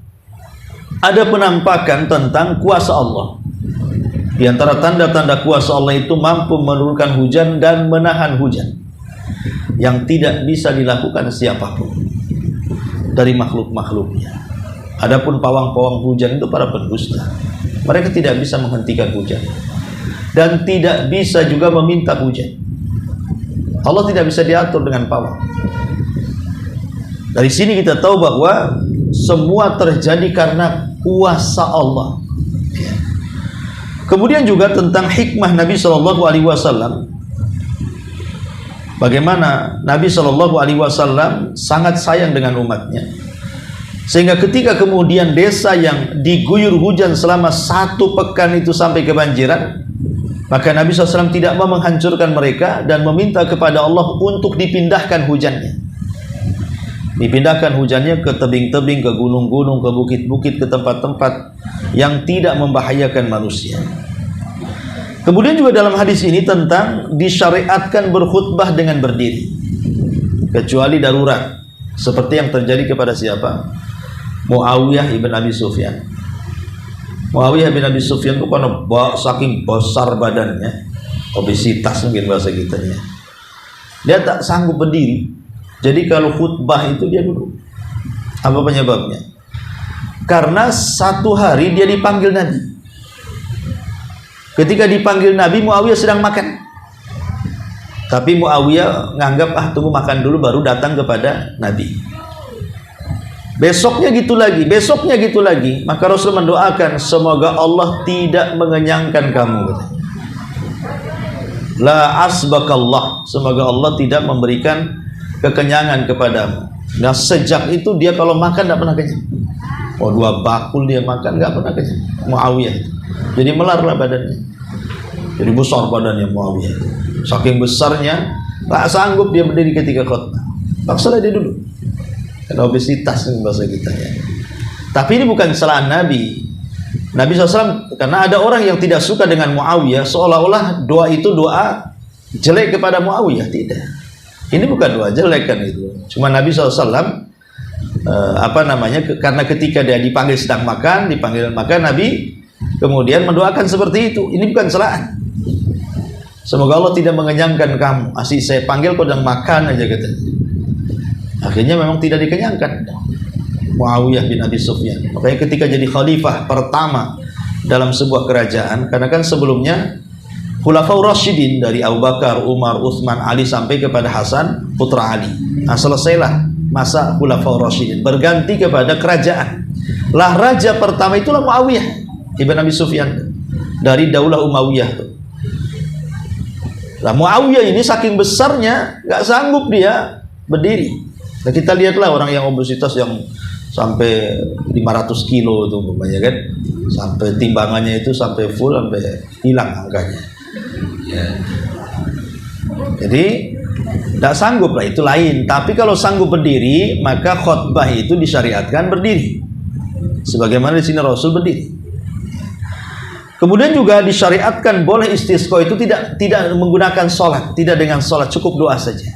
ada penampakan tentang kuasa Allah. Di antara tanda-tanda kuasa Allah itu mampu menurunkan hujan dan menahan hujan, yang tidak bisa dilakukan siapapun dari makhluk-makhluknya. Adapun pawang-pawang hujan itu para pendusta. Mereka tidak bisa menghentikan hujan dan tidak bisa juga meminta hujan. Allah tidak bisa diatur dengan pawang. Dari sini kita tahu bahwa semua terjadi karena kuasa Allah. Kemudian juga tentang hikmah Nabi Shallallahu Alaihi Wasallam. Bagaimana Nabi Shallallahu Alaihi Wasallam sangat sayang dengan umatnya, sehingga ketika kemudian desa yang diguyur hujan selama 1 pekan itu sampai kebanjiran, maka Nabi SAW tidak mau menghancurkan mereka dan meminta kepada Allah untuk dipindahkan hujannya. Dipindahkan hujannya ke tebing-tebing, ke gunung-gunung, ke bukit-bukit, ke tempat-tempat yang tidak membahayakan manusia. Kemudian juga dalam hadis ini tentang disyariatkan berkhutbah dengan berdiri, kecuali darurat, seperti yang terjadi kepada siapa? Muawiyah ibn Abi Sufyan. Muawiyah bin Abi Sufyan itu karena saking besar badannya, obesitas mungkin bahasa kitanya, dia tak sanggup berdiri. Jadi kalau khutbah itu dia duduk. Apa penyebabnya? Karena satu hari dia dipanggil Nabi. Ketika dipanggil Nabi, Muawiyah sedang makan. Tapi Muawiyah nganggap, tunggu makan dulu baru datang kepada Nabi. Besoknya gitu lagi, besoknya gitu lagi. Maka Rasul mendoakan, semoga Allah tidak mengenyangkan kamu. La asbakallah, semoga Allah tidak memberikan kekenyangan kepadamu. Nah sejak itu dia kalau makan tidak pernah kenyang. 2 bakul dia makan nggak pernah kenyang. Muawiyah itu. Jadi melarlah badannya. Jadi besar badannya Muawiyah. Saking besarnya tak sanggup dia berdiri ketika khutbah. Paksalah dia duduk. Karena obesitas bahasa kita ya. Tapi ini bukan kesalahan Nabi. Nabi SAW, karena ada orang yang tidak suka dengan Muawiyah, seolah-olah doa itu doa jelek kepada Muawiyah. Tidak. Ini bukan doa jelek kan itu. Cuma Nabi SAW karena ketika dia dipanggil sedang makan, Nabi kemudian mendoakan seperti itu. Ini bukan kesalahan. Semoga Allah tidak mengenyangkan kamu. Asih saya panggil kau sedang makan aja gitu. Akhirnya memang tidak dikenyangkan Muawiyah bin Abi Sufyan. Makanya ketika jadi khalifah pertama dalam sebuah kerajaan, karena kan sebelumnya Khulafaur Rasyidin dari Abu Bakar, Umar, Utsman, Ali sampai kepada Hasan putra Ali. Nah, selesailah masa Khulafaur Rasyidin, berganti kepada kerajaan. Lah raja pertama itulah Muawiyah ibn Abi Sufyan dari Daulah Umayyah tuh. Lah Muawiyah ini saking besarnya nggak sanggup dia berdiri. Nah, kita lihatlah orang yang obesitas yang sampai 500 kilo itu umpamanya kan, sampai timbangannya itu sampai full, sampai hilang angkanya ya. Jadi tidak sanggup lah, itu lain. Tapi kalau sanggup berdiri, maka khutbah itu disyariatkan berdiri, sebagaimana di sini Rasul berdiri. Kemudian juga disyariatkan boleh istisqa itu tidak menggunakan sholat, tidak dengan sholat, cukup doa saja.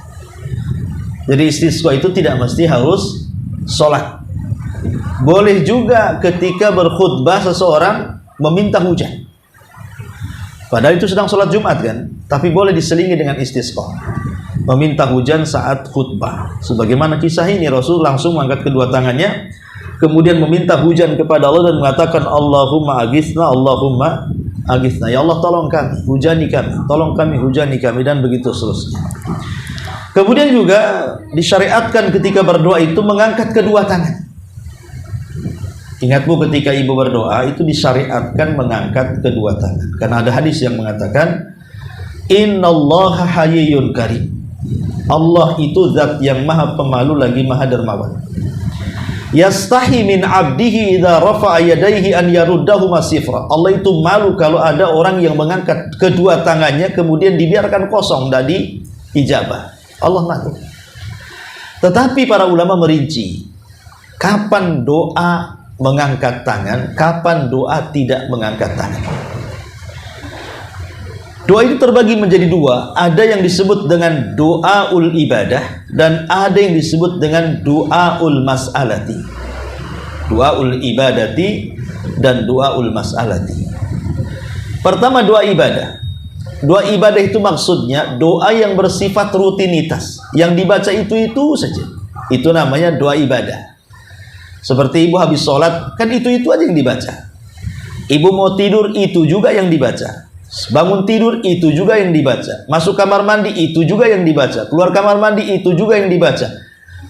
Jadi istisqa itu tidak mesti harus sholat. Boleh juga ketika berkhutbah seseorang meminta hujan, padahal itu sedang sholat Jumat kan, tapi boleh diselingi dengan istisqa, meminta hujan saat khutbah. Sebagaimana kisah ini, Rasul langsung mengangkat kedua tangannya, kemudian meminta hujan kepada Allah dan mengatakan Allahumma aghithna, Allahumma aghithna, ya Allah tolong kami, hujani kami, tolong kami, hujani kami, dan begitu seterusnya. Kemudian juga disyariatkan ketika berdoa itu mengangkat kedua tangan. Ingat Bu, ketika ibu berdoa itu disyariatkan mengangkat kedua tangan, karena ada hadis yang mengatakan innallaha hayyun karim, Allah itu zat yang maha pemalu lagi maha dermawan. Yastahi min abdihi idza rafa'a yadayhi an yaruddahu masifra, Allah itu malu kalau ada orang yang mengangkat kedua tangannya kemudian dibiarkan kosong, dari ijabah. Allah malu. Tetapi para ulama merinci kapan doa mengangkat tangan, kapan doa tidak mengangkat tangan. Doa itu terbagi menjadi dua, ada yang disebut dengan doaul ibadah dan ada yang disebut dengan doaul mas'alati. Doaul ibadati dan doaul mas'alati. Pertama, doa ibadah. Doa ibadah itu maksudnya doa yang bersifat rutinitas, yang dibaca itu saja. Itu namanya doa ibadah. Seperti ibu habis sholat, kan itu aja yang dibaca. Ibu mau tidur, itu juga yang dibaca. Bangun tidur, itu juga yang dibaca. Masuk kamar mandi, itu juga yang dibaca. Keluar kamar mandi, itu juga yang dibaca.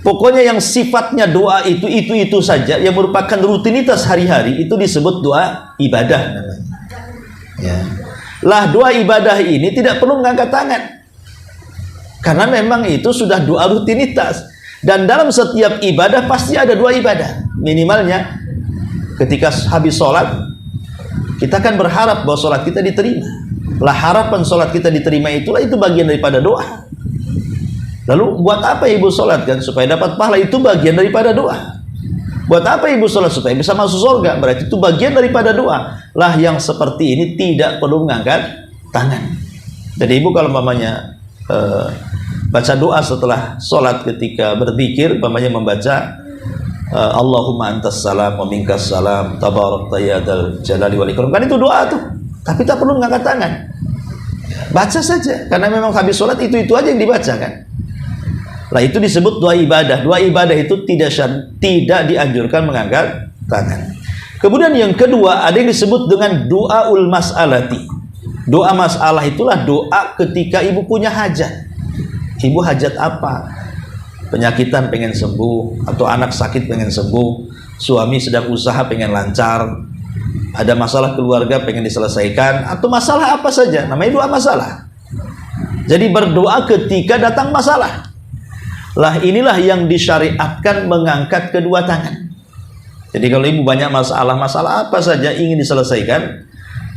Pokoknya yang sifatnya doa itu saja, yang merupakan rutinitas hari-hari, itu disebut doa ibadah namanya. Ya. Lah doa ibadah ini tidak perlu mengangkat tangan, karena memang itu sudah doa rutinitas. Dan dalam setiap ibadah pasti ada doa ibadah. Minimalnya ketika habis sholat, kita kan berharap bahwa sholat kita diterima. Lah harapan sholat kita diterima itu bagian daripada doa. Lalu buat apa ibu sholat kan? Supaya dapat pahala, itu bagian daripada doa. Buat apa ibu sholat? Supaya bisa masuk surga, berarti itu bagian daripada doa. Lah yang seperti ini tidak perlu mengangkat tangan. Jadi ibu kalau mamanya baca doa setelah sholat ketika berzikir, umpamanya membaca Allahumma antas salam wa minkas salam tabarakta ya dzal jalali wal ikram, kan itu doa tuh, tapi tak perlu mengangkat tangan, baca saja, karena memang habis sholat itu aja yang dibaca kan. Lah itu disebut doa ibadah. Doa ibadah itu tidak dianjurkan mengangkat tangan. Kemudian yang kedua, ada yang disebut dengan doaul mas'alati. Doa masalah itulah doa ketika ibu punya hajat. Ibu hajat apa? Penyakitan pengen sembuh, atau anak sakit pengen sembuh, suami sedang usaha pengen lancar, ada masalah keluarga pengen diselesaikan, atau masalah apa saja, namanya doa masalah. Jadi berdoa ketika datang masalah. Lah inilah yang disyariatkan mengangkat kedua tangan. Jadi kalau ibu banyak masalah apa saja ingin diselesaikan,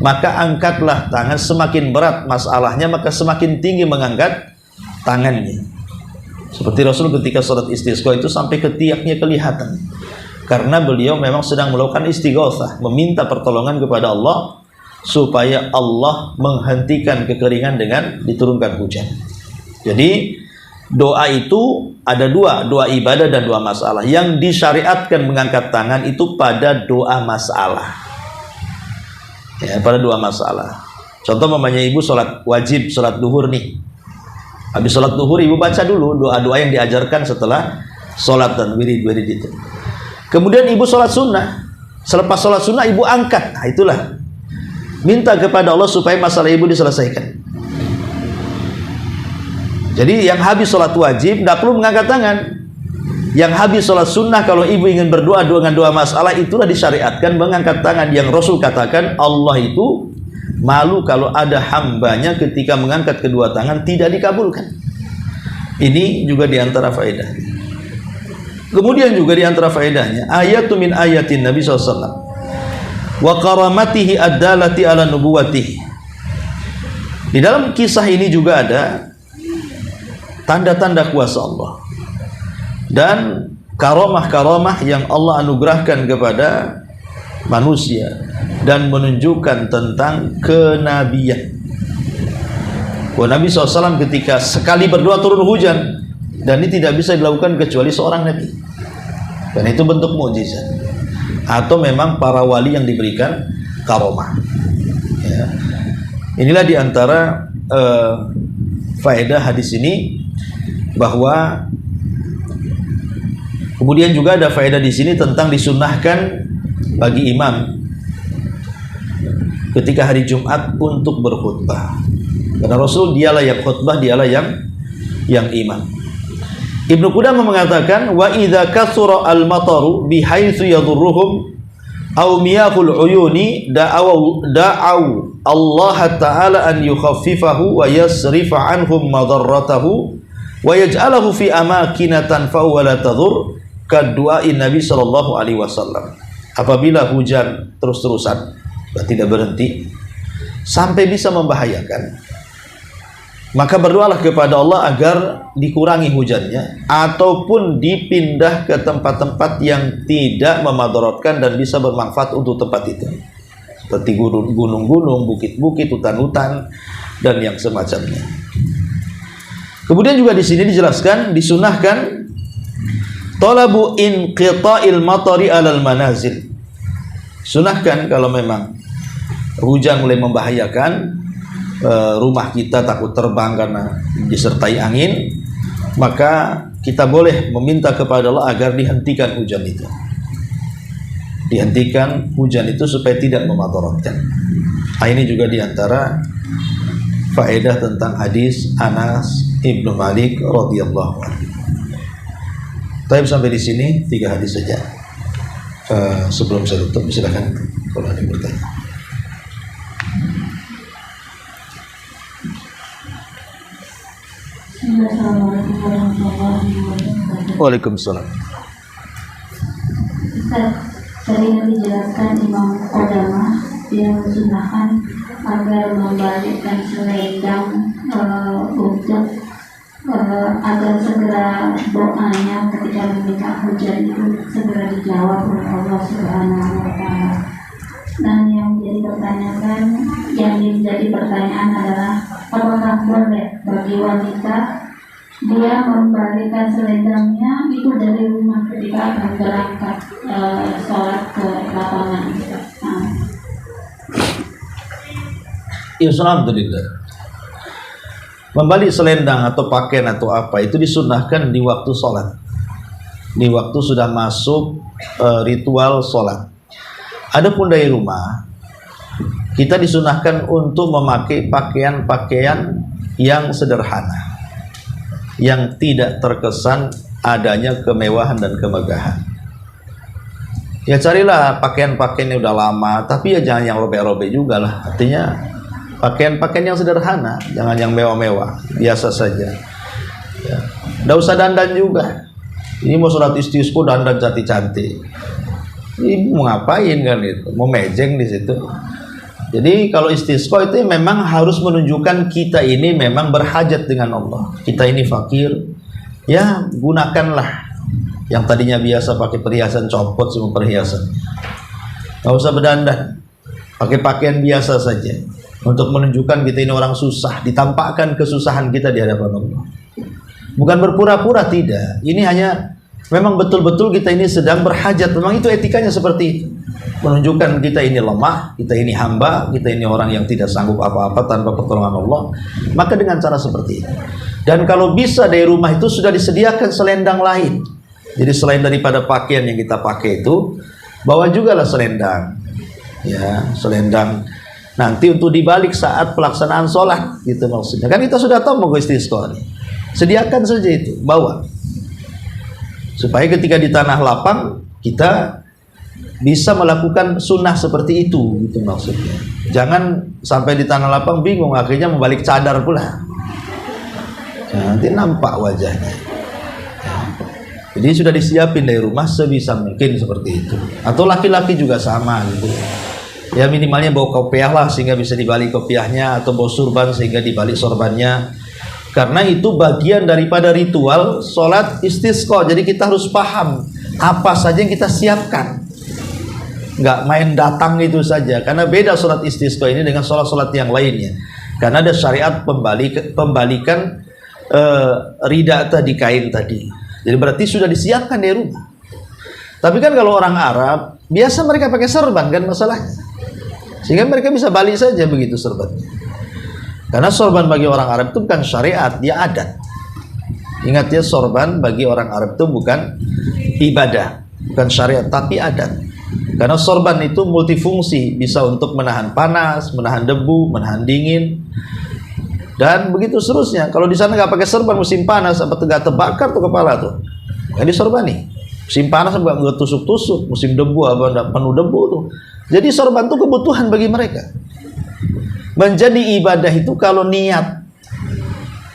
maka angkatlah tangan. Semakin berat masalahnya, maka semakin tinggi mengangkat tangannya. Seperti Rasul ketika sholat istisqa itu sampai ketiaknya kelihatan, karena beliau memang sedang melakukan istighatsah, meminta pertolongan kepada Allah supaya Allah menghentikan kekeringan dengan diturunkan hujan. Jadi doa itu ada dua, doa ibadah dan doa masalah. Yang disyariatkan mengangkat tangan itu pada doa masalah, ya, pada doa masalah. Contoh mamanya ibu sholat wajib, sholat duhur nih, habis sholat duhur ibu baca dulu doa-doa yang diajarkan setelah sholat dan wirid-wirid itu. Kemudian ibu sholat sunnah, selepas sholat sunnah ibu angkat, nah itulah minta kepada Allah supaya masalah ibu diselesaikan. Jadi yang habis sholat wajib tidak perlu mengangkat tangan. Yang habis sholat sunnah, kalau ibu ingin berdoa dengan doa masalah, itulah disyariatkan mengangkat tangan. Yang Rasul katakan Allah itu malu kalau ada hambanya ketika mengangkat kedua tangan tidak dikabulkan. Ini juga diantara faedah. Kemudian juga diantara faedahnya, ayatu min ayatin Nabi SAW wa karamatihi ad-dalati ala nubuwatihi. Di dalam kisah ini juga ada tanda-tanda kuasa Allah dan karamah-karamah yang Allah anugerahkan kepada manusia dan menunjukkan tentang kenabian. Nabi SAW ketika sekali berdoa turun hujan, dan ini tidak bisa dilakukan kecuali seorang nabi, dan itu bentuk mukjizat atau memang para wali yang diberikan karamah, ya. Inilah diantara faedah hadis ini, bahwa kemudian juga ada faedah di sini tentang disunahkan bagi imam ketika hari Jumat untuk berkhutbah, karena Rasul dialah yang khutbah, dialah yang imam. Ibnu Qudamah mengatakan, wa idza kathura al-mataru bihaitsu yadhurruhum aw miyahul uyuni da'aw Allah ta'ala an yukhaffifahu wa yasrifa anhum madarratahu wa yaj'alahu fi amakinatan fa la tadhur kadu'ain Nabi sallallahu alaihi wasallam. Apabila hujan terus-terusan, tidak berhenti sampai bisa membahayakan, maka berdoalah kepada Allah agar dikurangi hujannya ataupun dipindah ke tempat-tempat yang tidak memadaratkan dan bisa bermanfaat untuk tempat itu, seperti gunung-gunung, bukit-bukit, hutan-hutan dan yang semacamnya. Kemudian juga di sini dijelaskan disunahkan talabu inqita'il matari 'alal manazil. Sunahkan kalau memang hujan mulai membahayakan, rumah kita takut terbang karena disertai angin, maka kita boleh meminta kepada Allah agar dihentikan hujan itu. Dihentikan hujan itu supaya tidak memadaratkan. Nah, ini juga diantara faedah tentang hadis Anas Ibnu Malik radhiyallahu anhu. Tapi sampai di sini 3 hadis saja. Sebelum saya tutup, silakan kalau ada yang bertanya. Assalamualaikum warahmatullahi wabarakatuh. Waalaikumsalam. Ustaz, tadi yang dijelaskan Imam Qudamah yang mensunahkan agar membalikkan selendang untuk agar segera doanya ketika meminta hujan itu segera dijawab oleh Allah Subhanahu wa Ta'ala. Dan yang menjadi pertanyaan adalah, apakah boleh bagi wanita dia membalikkan selendangnya itu dari rumah ketika akan berangkat sholat ke lapangan? Ya, alhamdulillah. Membalik selendang atau pakaian atau apa itu disunahkan di waktu sholat, di waktu sudah masuk ritual sholat. Adapun dari rumah, kita disunahkan untuk memakai pakaian-pakaian yang sederhana, yang tidak terkesan adanya kemewahan dan kemegahan. Ya, carilah pakaian-pakaian yang udah lama, tapi ya jangan yang robek-robek juga lah. Artinya pakaian-pakaian yang sederhana, jangan yang mewah-mewah, biasa saja. Ya, nggak usah dandan juga. Ini mau sholat istisqa dandan cantik-cantik. Ibu mau ngapain kan itu? Mau mejeng di situ. Jadi kalau istisqa itu memang harus menunjukkan kita ini memang berhajat dengan Allah. Kita ini fakir, ya gunakanlah yang tadinya biasa pakai perhiasan, copot semua perhiasan. Nggak usah berdandan, pakai pakaian biasa saja untuk menunjukkan kita ini orang susah, ditampakkan kesusahan kita di hadapan Allah. Bukan berpura-pura, tidak. Ini hanya memang betul-betul kita ini sedang berhajat. Memang itu etikanya seperti itu. Menunjukkan kita ini lemah, kita ini hamba, kita ini orang yang tidak sanggup apa-apa tanpa pertolongan Allah. Maka dengan cara seperti itu. Dan kalau bisa dari rumah itu sudah disediakan selendang lain. Jadi selain daripada pakaian yang kita pakai itu, bawa juga lah selendang. Ya, selendang nanti untuk dibalik saat pelaksanaan sholat, gitu maksudnya. Kan kita sudah tahu mau istisqa nih. Sediakan saja itu, bawa. Supaya ketika di tanah lapang kita bisa melakukan sunnah seperti itu, gitu maksudnya. Jangan sampai di tanah lapang bingung, akhirnya membalik cadar pula. Ya, nanti nampak wajahnya. Ya. Jadi sudah disiapin dari rumah sebisa mungkin seperti itu. Atau laki-laki juga sama gitu. Ya minimalnya bawa kopiah lah sehingga bisa dibalik kopiahnya, atau bawa surban sehingga dibalik sorbannya. Karena itu bagian daripada ritual sholat istisqa. Jadi kita harus paham apa saja yang kita siapkan. Nggak main datang itu saja. Karena beda sholat istisqa ini dengan sholat-sholat yang lainnya. Karena ada syariat pembalikan rida tadi, kain tadi. Jadi berarti sudah disiapkan di rumah. Tapi kan kalau orang Arab, biasa mereka pakai serban kan masalahnya. Sehingga mereka bisa balik saja begitu serbannya. Karena sorban bagi orang Arab itu bukan syariat, dia adat. Ingat ya, sorban bagi orang Arab itu bukan ibadah, bukan syariat, tapi adat. Karena sorban itu multifungsi, bisa untuk menahan panas, menahan debu, menahan dingin, dan begitu seterusnya. Kalau di sana nggak pakai sorban musim panas, apa tegak terbakar tuh kepala tuh, nggak disorbani. Musim panas nggak tusuk-tusuk, musim debu apa penuh debu tuh. Jadi sorban itu kebutuhan bagi mereka. Menjadi ibadah itu kalau niat,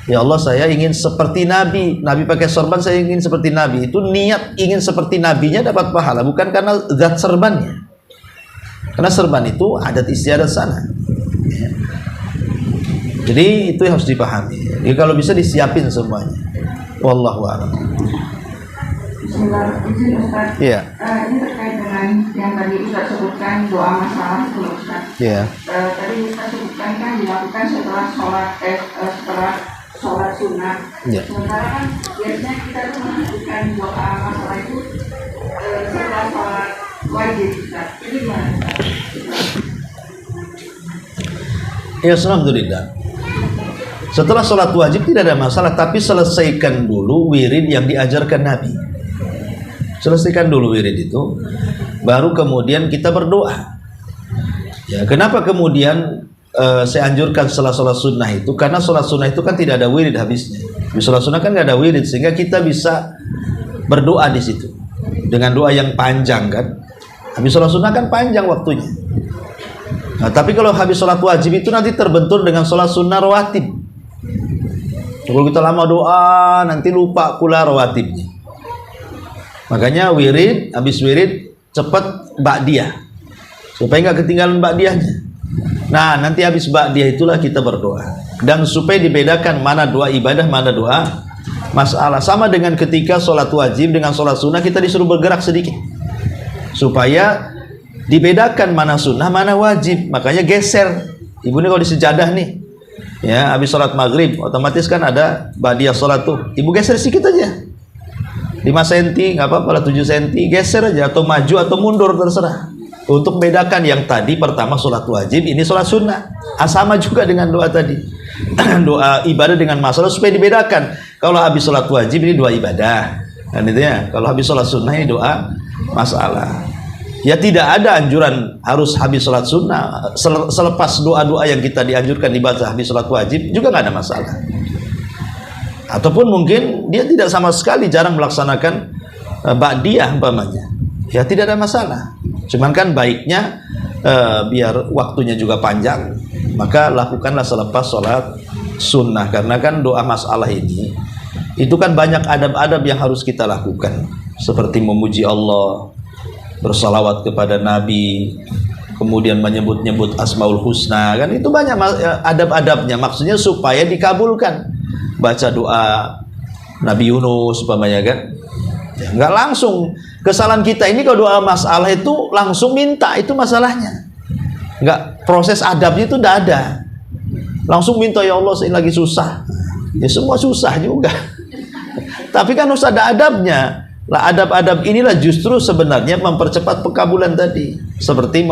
ya Allah saya ingin seperti Nabi, Nabi pakai sorban saya ingin seperti Nabi, itu niat ingin seperti Nabinya dapat pahala, bukan karena zat serbannya. Karena serban itu adat istiadat sana. Jadi itu yang harus dipahami. Jadi kalau bisa disiapin semuanya. Wallahu a'lam. Izin Ustaz. Iya. Ini terkait dengan yang tadi Ustaz sebutkan doa masalah itu Ustaz. Iya. Tadi Ustaz sebutkan kan dilakukan setelah sholat sunnah. Iya. Sementara kan biasanya kita tuh melakukan doa masalah itu setelah sholat wajib Ustaz. Ini gimana? Ya, alhamdulillah. Setelah sholat wajib tidak ada masalah, tapi selesaikan dulu wirid yang diajarkan Nabi. Selesaikan dulu wirid itu, baru kemudian kita berdoa. Ya, kenapa kemudian saya anjurkan setelah sholat sunnah itu? Karena sholat sunnah itu kan tidak ada wirid habisnya. Di sholat sunnah kan nggak ada wirid, sehingga kita bisa berdoa di situ dengan doa yang panjang kan. Habis sholat sunnah kan panjang waktunya. Nah, tapi kalau habis sholat wajib itu nanti terbentur dengan sholat sunnah rawatib. Kalau kita lama doa nanti lupa pula rawatibnya. Makanya wirid, habis wirid cepat ba'diyah supaya nggak ketinggalan ba'diyahnya. Nah nanti habis ba'diyah itulah kita berdoa. Dan supaya dibedakan mana doa ibadah, mana doa masalah. Sama dengan ketika sholat wajib dengan sholat sunnah, kita disuruh bergerak sedikit supaya dibedakan mana sunnah, mana wajib. Makanya geser. Ibu ini kalau di sejadah nih, ya habis sholat maghrib otomatis kan ada ba'diyah sholat tuh, ibu geser sedikit aja 5 cm, nggak apa-apa lah, 7 cm, geser aja atau maju atau mundur terserah, untuk membedakan yang tadi pertama sholat wajib, ini sholat sunnah. Sama juga dengan doa tadi. Doa ibadah dengan masalah supaya dibedakan. Kalau habis sholat wajib ini doa ibadah, dan itu ya. Kalau habis sholat sunnah ini doa masalah. Ya tidak ada anjuran harus habis sholat sunnah. Selepas doa-doa yang kita dianjurkan dibaca habis sholat wajib juga nggak ada masalah. Ataupun mungkin dia tidak sama sekali, jarang melaksanakan ba'diyah umpamanya, ya tidak ada masalah. Cuman kan baiknya biar waktunya juga panjang, maka lakukanlah selepas sholat sunnah. Karena kan doa masalah ini itu kan banyak adab-adab yang harus kita lakukan, seperti memuji Allah, bersalawat kepada Nabi, kemudian menyebut-nyebut Asmaul Husna, kan itu banyak adab-adabnya. Maksudnya supaya dikabulkan. Baca doa Nabi Yunus umpamanya kan. Ya, nggak langsung. Kesalahan kita ini kalau doa masalah itu langsung minta, itu masalahnya. Nggak, proses adabnya itu tidak ada. Langsung minta, ya Allah saya lagi susah. Ya semua susah juga. Tapi kan harus ada adabnya. Lah adab-adab inilah justru sebenarnya mempercepat pekabulan tadi. Seperti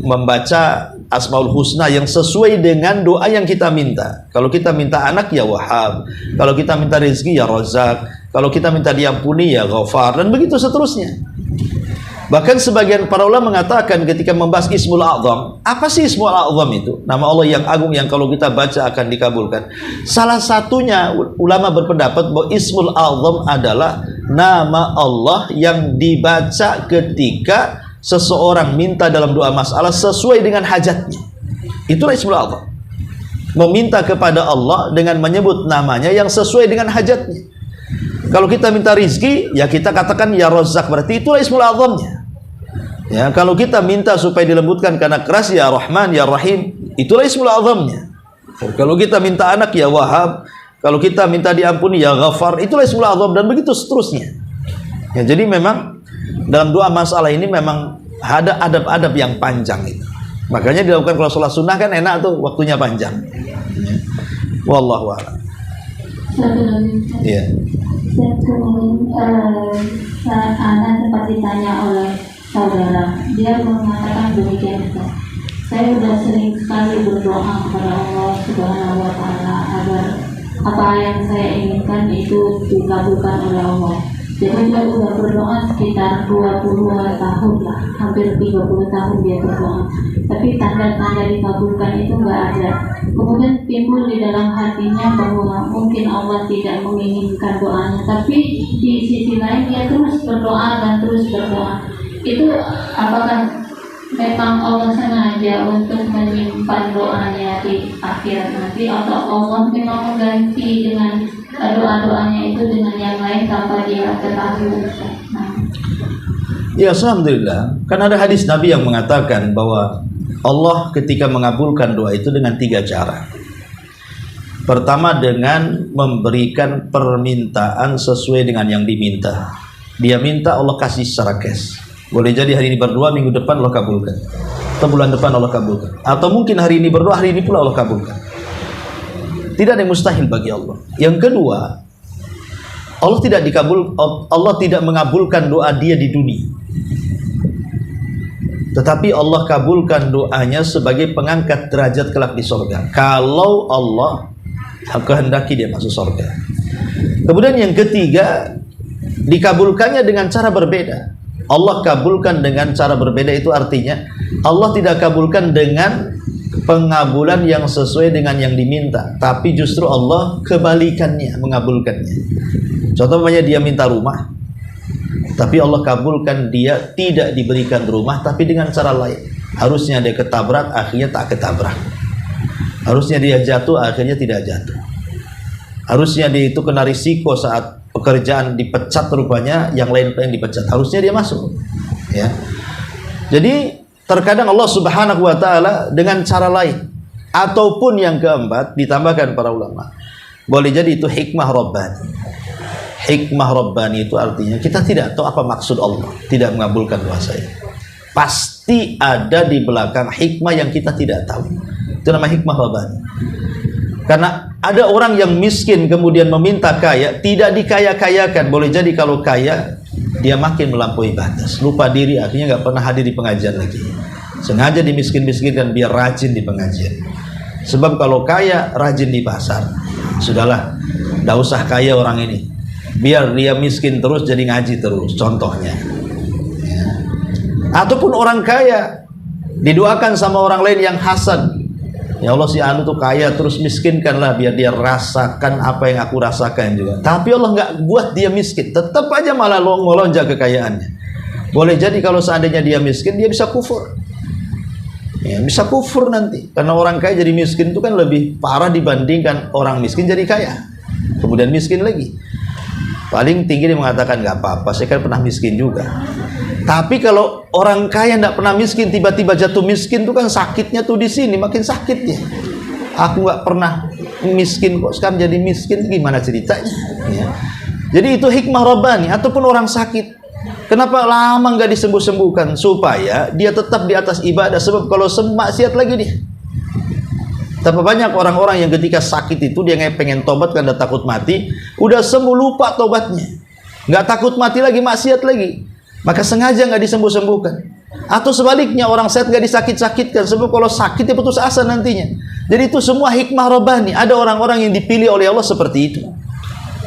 membaca Asmaul Husna yang sesuai dengan doa yang kita minta. Kalau kita minta anak ya Wahhab, kalau kita minta rezeki ya Razak, kalau kita minta diampuni ya Ghafar, dan begitu seterusnya. Bahkan sebagian para ulama mengatakan ketika membahas Ismul A'zam, apa sih Ismul A'zam itu? Nama Allah yang agung yang kalau kita baca akan dikabulkan. Salah satunya ulama berpendapat bahwa Ismul A'zam adalah nama Allah yang dibaca ketika seseorang minta dalam doa masalah sesuai dengan hajatnya. Itulah Ismul A'zam. Meminta kepada Allah dengan menyebut namanya yang sesuai dengan hajatnya. Kalau kita minta rizki, ya kita katakan ya Razzaq, berarti itulah Ismul A'zamnya. Ya, kalau kita minta supaya dilembutkan karena keras, ya Rahman, ya Rahim, itulah Ismul A'zamnya. Kalau kita minta anak, ya Wahhab. Kalau kita minta diampuni, ya Ghafar, itulah Ismul A'zam, dan begitu seterusnya. Ya, jadi memang dalam doa masalah ini memang ada adab-adab yang panjang itu. Makanya dilakukan kalau sholat sunnah kan enak tuh, waktunya panjang. Ya. Wallahu a'lam. Iya. Anak sempat ditanya oleh saudara, dia mengatakan demikian, saya sudah sering sekali berdoa kepada Allah Subhanahu wa Ta'ala agar apa yang saya inginkan itu dikabulkan oleh Allah. Jadi dia sudah berdoa sekitar 20 tahun lah, hampir 30 tahun dia berdoa, tapi tanda-tanda dikabulkan itu nggak ada. Kemudian timbul di dalam hatinya bahwa mungkin Allah tidak menginginkan doanya, tapi di sisi lain dia terus berdoa dan terus berdoa. Itu apakah memang Allah sengaja untuk menyimpan doanya di akhir nanti, atau Allah memang mengganti dengan doa-doanya itu dengan yang lain tanpa dia ketahui? Ya, alhamdulillah. Kan ada hadis Nabi yang mengatakan bahwa Allah ketika mengabulkan doa itu dengan 3 cara. Pertama, dengan memberikan permintaan sesuai dengan yang diminta. Dia minta, Allah kasih secara cash. Boleh jadi hari ini berdoa, minggu depan Allah kabulkan, atau bulan depan Allah kabulkan, atau mungkin hari ini berdoa, hari ini pula Allah kabulkan. Tidak ada yang mustahil bagi Allah. Yang kedua, Allah tidak mengabulkan doa dia di dunia, tetapi Allah kabulkan doanya sebagai pengangkat derajat kelak di surga. Kalau Allah kehendaki dia masuk surga. Kemudian yang ketiga, dikabulkannya dengan cara berbeda. Allah kabulkan dengan cara berbeda, itu artinya Allah tidak kabulkan dengan pengabulan yang sesuai dengan yang diminta, tapi justru Allah kebalikannya, mengabulkannya. Contohnya dia minta rumah, tapi Allah kabulkan dia tidak diberikan rumah, tapi dengan cara lain. Harusnya dia ketabrak, akhirnya tak ketabrak. Harusnya dia jatuh, akhirnya tidak jatuh. Harusnya dia itu kena risiko saat pekerjaan dipecat, rupanya yang lain pengen dipecat, harusnya dia masuk. Ya. Jadi terkadang Allah Subhanahu wa Ta'ala dengan cara lain, ataupun yang keempat ditambahkan para ulama, boleh jadi itu hikmah Rabbani. Hikmah Rabbani itu artinya kita tidak tahu apa maksud Allah tidak mengabulkan doa saya. Pasti ada di belakang hikmah yang kita tidak tahu. Itu nama hikmah Rabbani. Karena ada orang yang miskin kemudian meminta kaya, tidak dikaya-kayakan. Boleh jadi kalau kaya dia makin melampaui batas, lupa diri, akhirnya nggak pernah hadir di pengajian lagi. Sengaja dimiskin-miskinkan biar rajin di pengajian. Sebab kalau kaya rajin di pasar, sudahlah, nggak usah kaya orang ini, biar dia miskin terus jadi ngaji terus. Contohnya, ya. Ataupun orang kaya didoakan sama orang lain yang hasad. Ya Allah, si anu tuh kaya, terus miskinkanlah biar dia rasakan apa yang aku rasakan juga. Tapi Allah nggak buat dia miskin, tetap aja malah melonjak kekayaannya. Boleh jadi kalau seandainya dia miskin, dia bisa kufur. Ya, bisa kufur nanti. Karena orang kaya jadi miskin itu kan lebih parah dibandingkan orang miskin jadi kaya, kemudian miskin lagi. Paling tinggi dia mengatakan nggak apa-apa, saya kan pernah miskin juga. Tapi kalau orang kaya tidak pernah miskin, tiba-tiba jatuh miskin itu kan sakitnya tuh di sini, makin sakitnya. Aku nggak pernah miskin kok sekarang jadi miskin, gimana ceritanya? Ya. Jadi itu hikmah Rabbani. Ataupun orang sakit, kenapa lama nggak disembuh-sembuhkan? Supaya dia tetap di atas ibadah. Sebab kalau maksiat lagi dia. Tapi banyak orang-orang yang ketika sakit itu dia nggak pengen tobat karena takut mati, udah sembuh lupa tobatnya, nggak takut mati lagi, maksiat lagi, maka sengaja nggak disembuh-sembuhkan. Atau sebaliknya, orang sehat nggak disakit-sakitkan, sebab kalau sakit dia putus asa nantinya. Jadi itu semua hikmah Rabbani. Ada orang-orang yang dipilih oleh Allah seperti itu.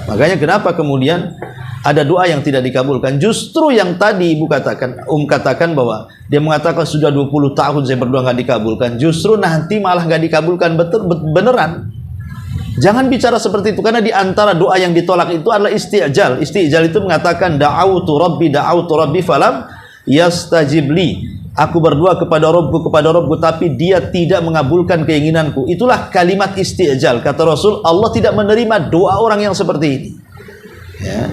Makanya kenapa kemudian ada doa yang tidak dikabulkan? Justru yang tadi ibu katakan, katakan bahwa dia mengatakan sudah 20 tahun saya berdoa nggak dikabulkan. Justru nanti malah nggak dikabulkan beneran. Jangan bicara seperti itu, karena di antara doa yang ditolak itu adalah isti'jal. Isti'jal itu mengatakan da'autu rabbi falam yastajib li. Aku berdoa kepada Rabbku, tapi dia tidak mengabulkan keinginanku. Itulah kalimat isti'jal. Kata Rasul, Allah tidak menerima doa orang yang seperti ini. Ya.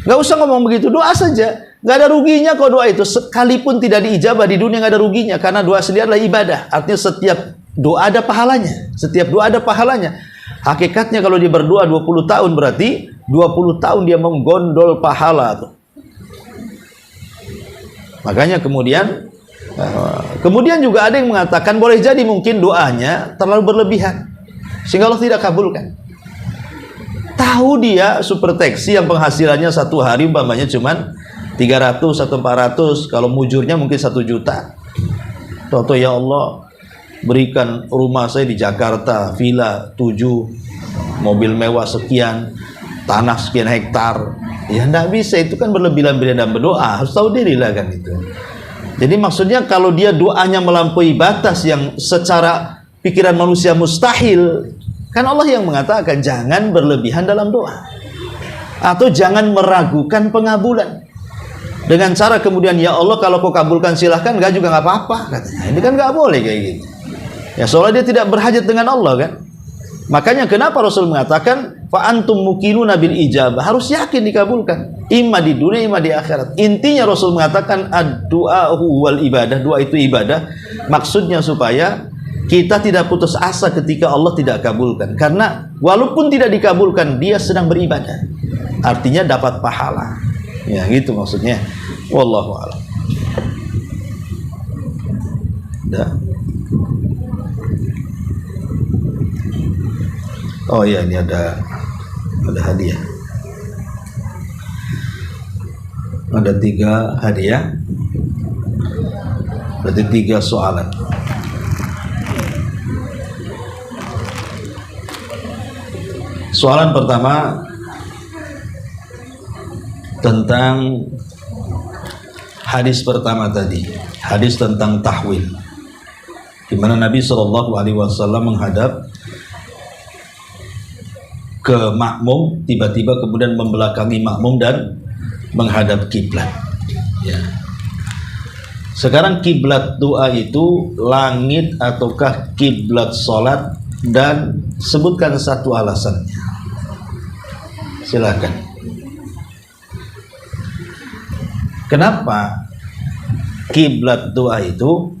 Gak usah ngomong begitu, doa saja. Gak ada ruginya kok doa itu. Sekalipun tidak diijabah di dunia, gak ada ruginya. Karena doa sendiri adalah ibadah. Artinya setiap doa ada pahalanya. Setiap doa ada pahalanya. Hakikatnya kalau dia berdoa 20 tahun, berarti 20 tahun dia menggondol pahala tuh. Makanya kemudian juga ada yang mengatakan boleh jadi mungkin doanya terlalu berlebihan sehingga Allah tidak kabulkan. Tahu dia super taksi yang penghasilannya satu hari umpamanya cuman 300 atau 400, kalau mujurnya mungkin 1 juta. Toto, ya Allah berikan rumah saya di Jakarta, villa 7, mobil mewah sekian, tanah sekian hektar. Ya enggak bisa, itu kan berlebihan dan berdoa. Harus tahu diri lah kan itu. Jadi maksudnya kalau dia doanya melampaui batas yang secara pikiran manusia mustahil, kan Allah yang mengatakan jangan berlebihan dalam doa. Atau jangan meragukan pengabulan. Dengan cara kemudian, ya Allah kalau kau kabulkan silahkan, enggak juga enggak apa-apa katanya. Ini kan enggak boleh kayak gitu. Ya soalnya dia tidak berhajat dengan Allah kan. Makanya kenapa Rasul mengatakan fa antum muqinuna bil ijabah, harus yakin dikabulkan, imma di dunia imma di akhirat. Intinya Rasul mengatakan ad-du'a wal ibadah, doa itu ibadah. Maksudnya supaya kita tidak putus asa ketika Allah tidak kabulkan, karena walaupun tidak dikabulkan dia sedang beribadah, artinya dapat pahala. Ya gitu maksudnya. Wallahu a'lam. Dah. Oh iya, ini ada hadiah. Ada 3 hadiah. Berarti 3 soalan. Soalan pertama tentang hadis pertama tadi, hadis tentang tahwil, di mana Nabi SAW menghadap ke makmum, tiba-tiba kemudian membelakangi makmum dan menghadap kiblat. Ya. Sekarang kiblat doa itu langit ataukah kiblat sholat, dan sebutkan satu alasannya. Silakan. Kenapa kiblat doa itu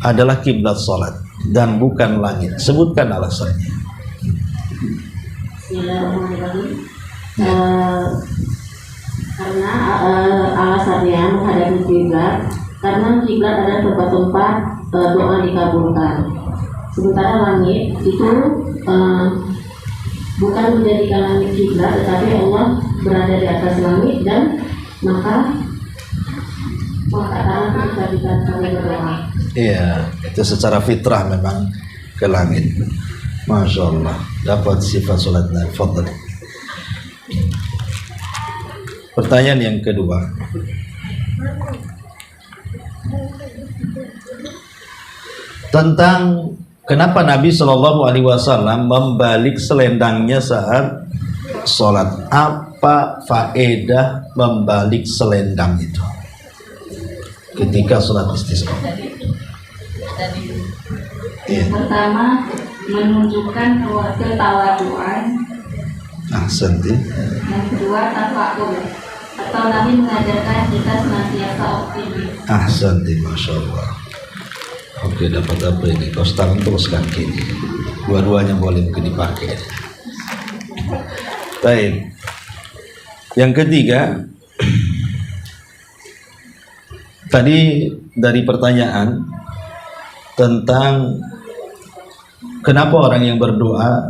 adalah kiblat sholat dan bukan langit? Sebutkan alasannya. Bismillahirrahmanirrahim. Karena alasannya menghadapi kiblat, karena kiblat adalah tempat-tempat doa dikabulkan. Sementara langit itu bukan menjadikan langit kiblat, tetapi Allah berada di atas langit, dan maka tangan kita bisa saling berdoa. Iya, itu secara fitrah memang ke langit. Masya Allah, dapat sifat sholat Nabi. Fadhal. Pertanyaan yang kedua, tentang kenapa Nabi SAW membalik selendangnya saat sholat. Apa faedah membalik selendang itu ketika sholat istisqa? Pertama, menunjukkan ketawaduan. Ahsanti. Yang kedua, tafakur, atau Nabi mengajarkan kita senantiasa optimis. Ahsanti, Masya Allah. Oke, dapat apa ini? Kaos tangan terus kaki. Dua-duanya boleh mungkin dipakai. Baik. Yang ketiga, tadi dari pertanyaan tentang kenapa orang yang berdoa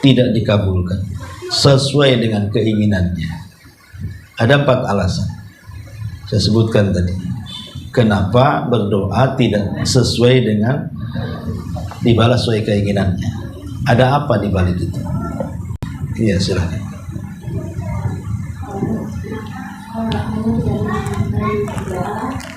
tidak dikabulkan sesuai dengan keinginannya. Ada 4 alasan. Saya sebutkan tadi. Kenapa berdoa tidak sesuai dengan dibalas sesuai keinginannya. Ada apa di balik itu? Iya, silakan. Orang tidak mencintai berdoa